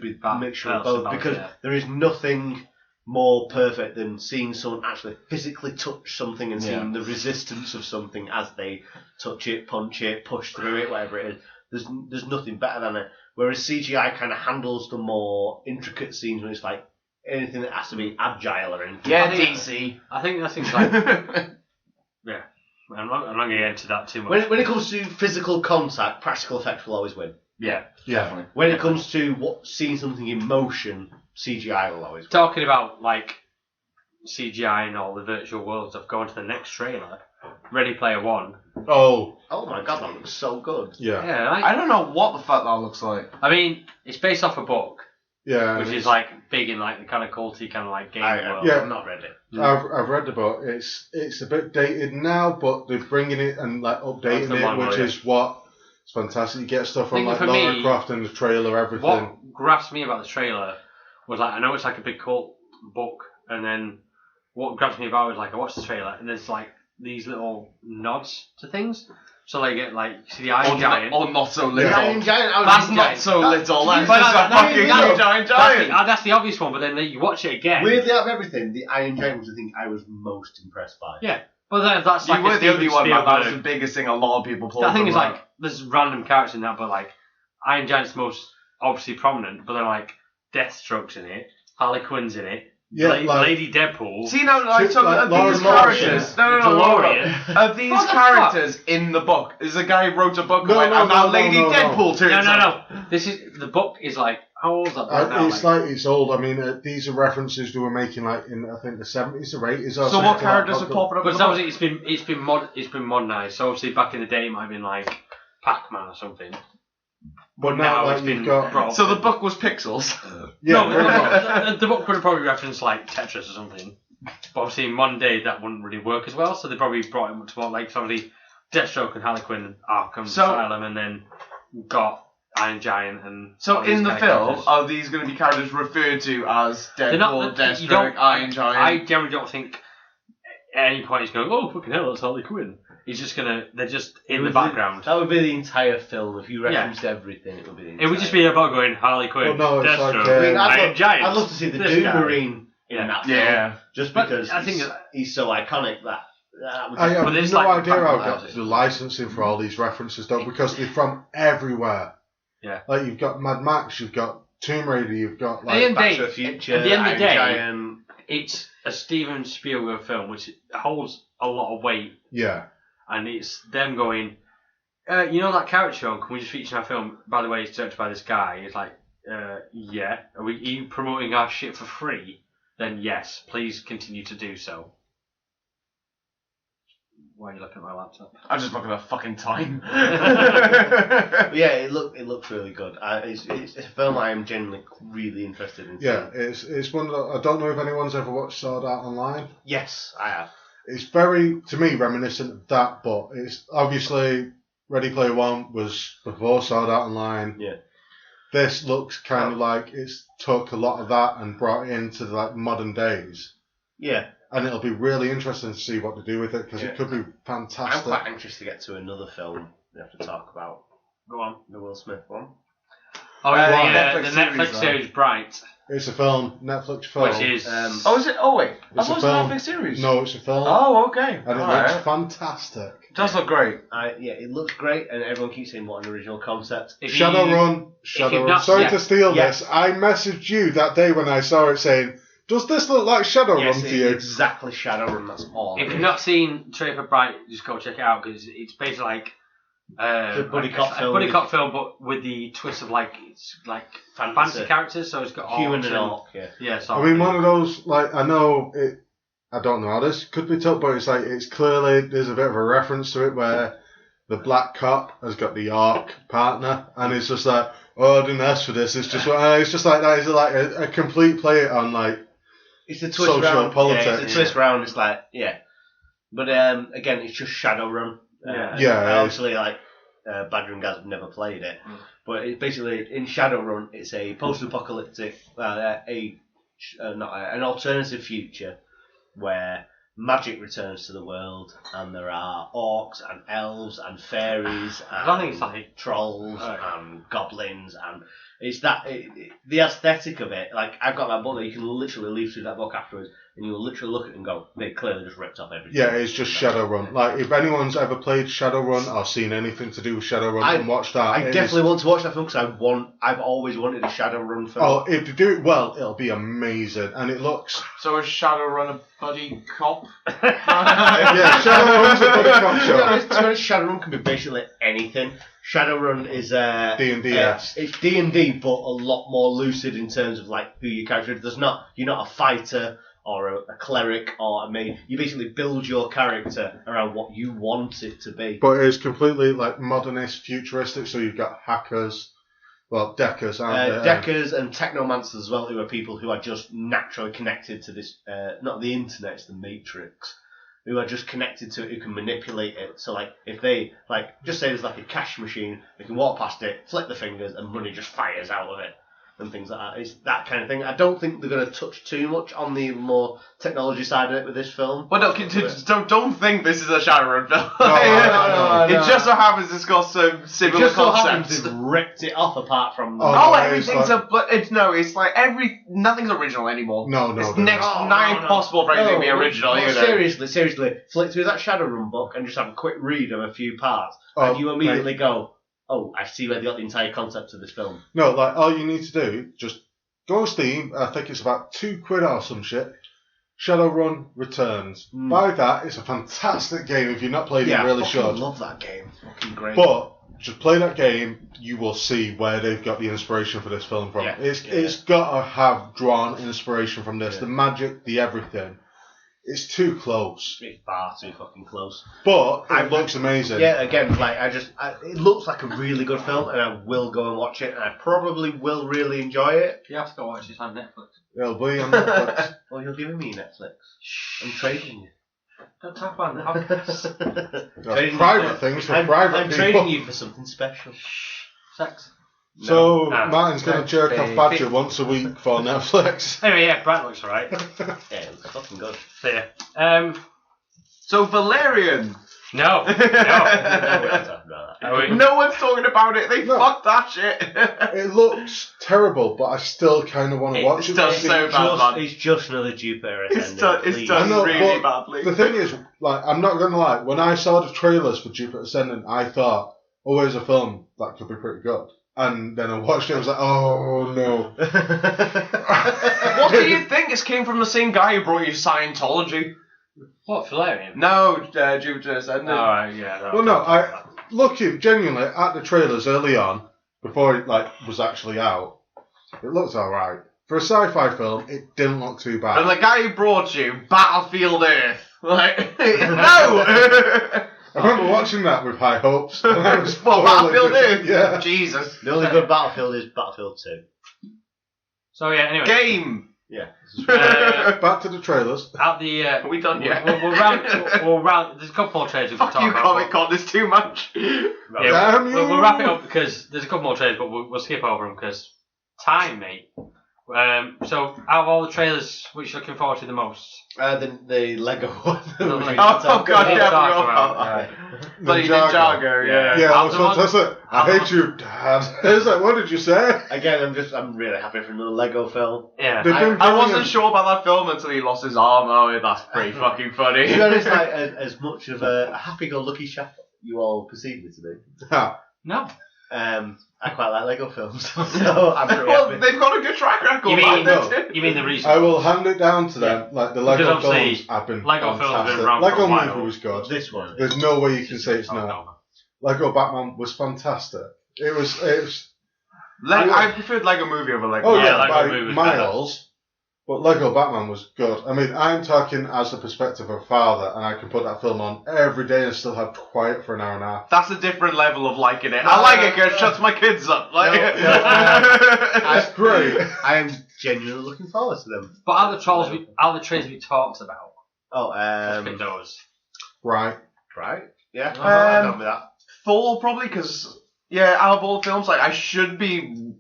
be a mixture of both, because there is nothing more perfect than seeing someone actually physically touch something and seeing the resistance of something as they touch it, punch it, push through it, whatever it is. There's nothing better than it. Whereas CGI kind of handles the more intricate scenes when it's like anything that has to be agile or anything. Yeah, DC. I think that's things like I'm not going to get into that too much. When it comes to physical contact, practical effects will always win. Yeah, definitely. When it comes to seeing something in motion, CGI will always win. Talking about like CGI and all the virtual worlds, I've gone to the next trailer, Ready Player One. Oh my god, that looks so good. Yeah. I don't know what the fuck that looks like. I mean, it's based off a book. Yeah, which is like big in like the kind of culty kind of like game world. Yeah, I've not read it. I've read the book. It's a bit dated now, but they're bringing it and like updating it, which is it's fantastic. You get stuff from like Lara Croft in the trailer, everything. What grasped me about the trailer was like, I know it's like a big cult book, and then what grabbed me about was like I watched the trailer and there's like these little nods to things. So they get like, see the Iron Giant. Or not so little. The Iron Giant. That's not so little. That's just a fucking huge Iron Giant. That's the obvious one, but then you watch it again. Weirdly out of everything, the Iron Giant was the thing I was most impressed by. Yeah. But then that's like you were the only one, man. That was the biggest thing a lot of people pulled. The thing is like, there's random characters in that, but like, Iron Giant's most obviously prominent, but then like, Deathstroke's in it, Harley Quinn's in it. Yeah, Lady Deadpool. See, now, like, these characters. No. These characters in the book. There's a guy who wrote a book about and now Lady Deadpool turns up. No. This is the book is like how old is that book now? It's old. I mean, these are references they were making like in I think the 70s or 80s. So what characters are popping up? But obviously it's been modernised. So obviously back in the day it might have been like Pac-Man or something. But now like, you've got... So the book was pixels? The book would have probably referenced like Tetris or something. But obviously in modern day that wouldn't really work as well, so they probably brought it much more like obviously Deathstroke and Harley Quinn, Arkham Asylum, and then got Iron Giant and... So in the film, are these going to be characters referred to as Deadpool, Deathstroke, Iron Giant? I generally don't think at any point he's going, oh fucking hell, that's Harley Quinn. He's just they're just in the background. That would be the entire film. If you referenced everything, it would be the entire It would just be about going Harley Quinn, Deathstroke, Iron Giant. I'd love to see the Doom Marine in that film. Yeah. Just because I think he's so iconic that... I have no idea how I got the licensing for all these references though, because they're from everywhere. Yeah. Like you've got Mad Max, you've got Tomb Raider, you've got like Back to the Future. At the end of the day, Giant. It's a Steven Spielberg film, which holds a lot of weight. Yeah. And it's them going, you know that carrot show, can we just feature in our film? By the way, it's directed by this guy. It's like, yeah. Are you promoting our shit for free? Then yes, please continue to do so. Why are you looking at my laptop? I'm just looking at fucking time. Yeah, it looks really good. It's a film I am genuinely really interested in. Yeah, it's one that I don't know if anyone's ever watched Sword Art Online. Yes, I have. It's very, to me, reminiscent of that, but it's obviously Ready Player One was before Sword Art Online. Yeah. This looks kind of like it's took a lot of that and brought it into like modern days. Yeah. And it'll be really interesting to see what to do with it because it could be fantastic. I'm quite anxious to get to another film we have to talk about. Go on. The Will Smith one. Oh, the Netflix series Bright. It's a film, Netflix film. Which is... oh, is it? Oh, wait. It's a Netflix series. No, it's a film. Oh, okay. And it looks fantastic. It does look great. It looks great, and everyone keeps saying what an original concept. Shadowrun. Sorry to steal this. I messaged you that day when I saw it saying, does this look like Shadowrun to you? Exactly Shadowrun, that's all. If you've not seen Trailer for Bright, just go check it out, because it's basically like... the buddy cop film, but with the twist of it's fantasy characters, so it's got human and orc. Yeah, I mean, one of those, I know it. I don't know how this could be told, but it's clearly there's a bit of a reference to it where the black cop has got the orc partner, and it's just like, oh, I didn't ask for this. It's just like that. It's like a complete play on it's a twist social round. politics. Yeah, it's a twist round. It's but again, it's just Shadowrun. Obviously, Badger and Gaz have never played it, but it's basically in Shadowrun. It's a post-apocalyptic, an alternative future where magic returns to the world, and there are orcs and elves and fairies and trolls and goblins, and it's the aesthetic of it. I've got that book that you can literally leaf through that book afterwards, and you'll literally look at it and go, they clearly just ripped off everything. Yeah, it's just Shadowrun. If anyone's ever played Shadowrun or seen anything to do with Shadowrun, and watch that. I definitely want to watch that film because I've always wanted a Shadowrun film. Oh, if you do it well, it'll be amazing, and it looks. So is Shadowrun a buddy cop? Yeah, Shadowrun's a buddy cop show. Shadowrun can be basically anything. Shadowrun is D&D-esque. It's D&D, but a lot more lucid in terms of who your character is. You're not a fighter or a cleric or a mage. You basically build your character around what you want it to be. But it's completely modernist, futuristic. So you've got hackers, deckers, deckers and technomancers as well, who are people who are just naturally connected to this. Not the internet, it's the Matrix. Who are just connected to it, who can manipulate it. So, if they, just say there's a cash machine, they can walk past it, flick the fingers, and money just fires out of it. And things like that. It's that kind of thing. I don't think they're going to touch too much on the more technology side of it with this film. Well, no, don't think this is a Shadowrun film. No. It just so happens it's got some similar It just so happens concepts. they've ripped it off apart from the... Everything's nothing's original anymore. No. It's nigh impossible for anything to be original. Seriously, flick through that Shadowrun book and just have a quick read of a few parts, and you immediately go, oh, I see where they got the entire concept of this film. No, all you need to do, just go on Steam, I think it's about £2 or some shit, Shadowrun Returns. Buy that, it's a fantastic game. If you've not played it, you really should. I love that game. It's fucking great. But, just play that game, you will see where they've got the inspiration for this film from. It's got to have drawn inspiration from this. The magic, the everything. It's too close. It's far too fucking close. But it looks amazing. Yeah, again, it looks like a really good film, and I will go and watch it, and I probably will really enjoy it. You have to go watch it on Netflix. It'll be on Netflix. Well, you're giving me Netflix. I'm trading you. Don't talk about Netflix. Private things for private I'm people. trading you for something special. Sex. So, Martin's going to jerk off Badger once a week for Netflix. Anyway, Brad looks alright. Yeah, it looks fucking good. So, yeah. So, Valerian. No. No one's talking about it. They fucked that shit. It looks terrible, but I still kind of want to watch it. It does so bad, man. It's just another Jupiter It's done really badly. The thing is, I'm not going to lie, when I saw the trailers for Jupiter Ascending, I thought, oh, here's a film that could be pretty good. And then I watched it, I was like, oh no. What do you think? This came from the same guy who brought you Scientology. What, Valerian? No, Jupiter Ascending. Alright, yeah. Well, no, looking genuinely at the trailers early on, before it was actually out, it looked alright. For a sci-fi film, it didn't look too bad. And the guy who brought you Battlefield Earth. No! I remember watching that with high hopes. Battlefield Earth? Yeah. Jesus. The only good Battlefield is Battlefield 2. So, yeah, anyway. Game! Yeah. Back to the trailers. At the... Are we done yet? We'll round... There's a couple more trailers we can talk about. Fuck you, Comic-Con, there's too much. Yeah, we'll wrap it up because there's a couple more trailers, but we'll skip over them because time, mate. So, out of all the trailers, which you're looking forward to the most? The Lego one. Oh, God, yeah, Bloody Ninjago, yeah. Yeah, that's fantastic. I hate you, Dad. It's like, what did you say? Again, I'm really happy for another Lego film. Yeah. I wasn't sure about that film until he lost his arm. Oh, that's pretty fucking funny. To be honest, like, as much of a happy-go-lucky chap you all perceive me to be. No. I quite like Lego films, so I'm pretty happy. They've got a good track record. You mean the reason? I will hand it down to them. Like the Lego films have been Lego films have been around Lego for a while. movie was good. This one. There's no way you can say it's not. No. Lego Batman was fantastic. It was. I preferred Lego Movie over Lego. Oh Yeah, yeah, Lego by movie was miles. But Lego Batman was good. I mean, I'm talking as the perspective of a father, and I can put that film on every day and still have quiet for an hour and a half. That's a different level of liking it. I like it because it shuts my kids up. Like, That's great. I am genuinely looking forward to them. But are the trailers we talked about? Those. Right. Yeah, I'm done with that. Thor probably because out of all the films, like I should be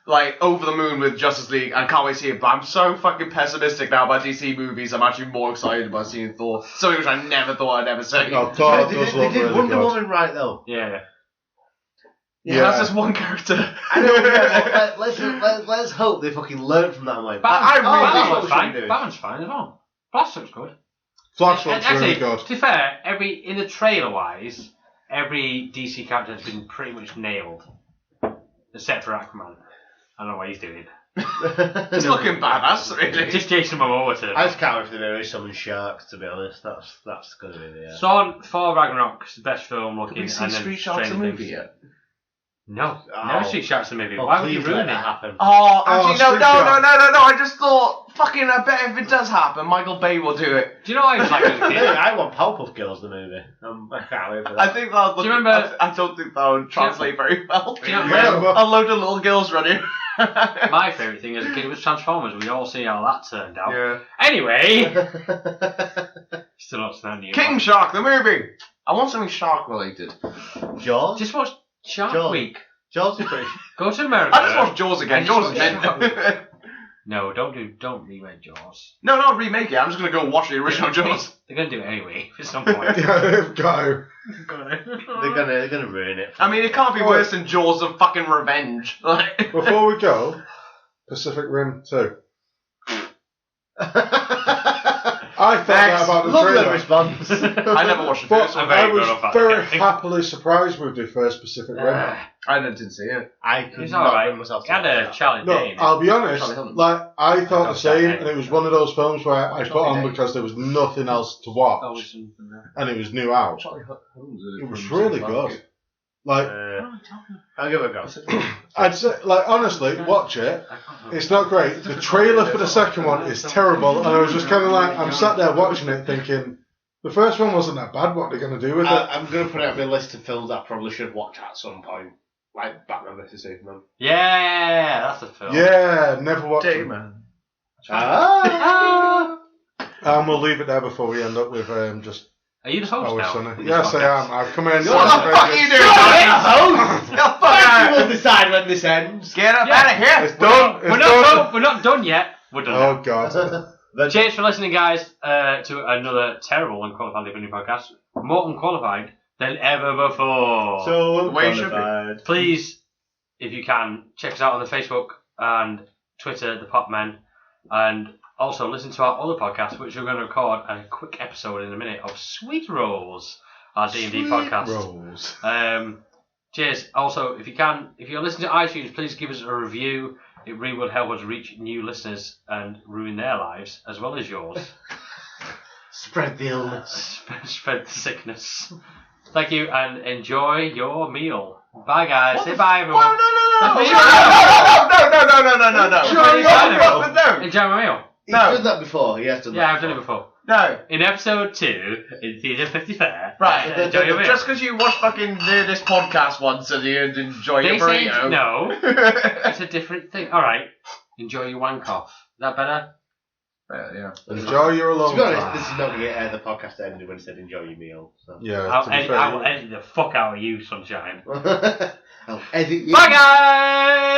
like over the moon with Justice League and can't wait to see it. But I'm so fucking pessimistic now about DC movies. I'm actually more excited about seeing Thor. Something which I never thought I'd ever say. No, Thor They does look did really Wonder good. Woman right though. Yeah. Yeah, that's just one character. I know. Let's hope they fucking learn from that. Like, Batman's fine as well. Flash looks good. Flash looks really good. To be fair, in the trailer wise, every DC character has been pretty much nailed, except for Aquaman. I don't know what he's doing. It's looking badass, really. Just Jason Momoa to. I just can't wait for the very summon sharks. To be honest, that's gonna be the. So Thor Ragnarok's the best film looking. Did we see Street Sharks the movie yet? No, never Street Sharks the movie. Why would you ruin it? Happen? Oh, actually, no. I just thought, I bet if it does happen, Michael Bay will do it. Do you know what I was like as a kid? I want Powerpuff Girls the movie. I can't wait for that. I think that. Do you remember? I don't think that would translate very well. Do you remember? A load of little girls running. My favourite thing as a kid was Transformers. We all see how that turned out. Yeah. Anyway, still not standing. King Shark the movie. I want something shark related. Jaws. Just watch Shark Week. Jaws is pretty. Go to America. I just watched Jaws again. Jaws is meant. No, don't remake Jaws. No, not remake it. I'm just gonna go watch the original Jaws. They're gonna do it anyway at some point. Yeah, they've got to. They're gonna ruin it. I mean, it can't be worse than Jaws of fucking revenge. Like. Before we go, Pacific Rim 2. I thought that about the trailer. Response. I never watched the But first one. I was very happily surprised with the first Pacific Rim. I didn't see it. I could It's not alright. bring myself It to had a Charlie No, Day. I'll be honest. Like I thought the same, Day. and it was one of those films where I put on because there was nothing else to watch, and it was new out. It was really good. Like I'll give it a go. I'd say, like honestly, watch it. It's not great. The trailer for the second one is terrible, and I was just kind of like, I'm sat there watching it, thinking, the first one wasn't that bad. What are they going to do with it? I'm going to put it on my list of films I probably should watch at some point, like Batman vs Superman. Yeah, that's a film. Yeah, never watched it. Man. And we'll leave it there before we end up with just. Are you the host Always now? Sunny. Yes, I am. I've come in. What the fuck are you doing? We'll decide when this ends. Get up out of here. It's done. We're not done yet. We're done. Oh God. Cheers for listening, guys, to another terrible Unqualified Living podcast. More unqualified than ever before. So way it should be. Please, if you can, check us out on the Facebook and Twitter, The Pop Men, and also listen to our other podcast, which we're going to record a quick episode in a minute of Sweet Rolls, our D&D podcast. Rolls. Cheers. Also, if you're listening to iTunes, please give us a review. It really would help us reach new listeners and ruin their lives as well as yours. Spread the illness. Spread the sickness. Thank you and enjoy your meal. Bye, guys. Say bye, everyone. No. Enjoy my meal. He's done that before. He has done that. Yeah, I've done it before. No. In episode 2, in Theatre 54. Right. Enjoy your meal. Just because you watched fucking this podcast once and you enjoy your burrito. No. It's a different thing. Alright. Enjoy your wank off. Is that better? Yeah. Enjoy your alone To be honest, time. this is not going to get the podcast ended when it said enjoy your meal. So. Yeah. I will edit the fuck out of you, sunshine. I'll edit you. Bye, guys!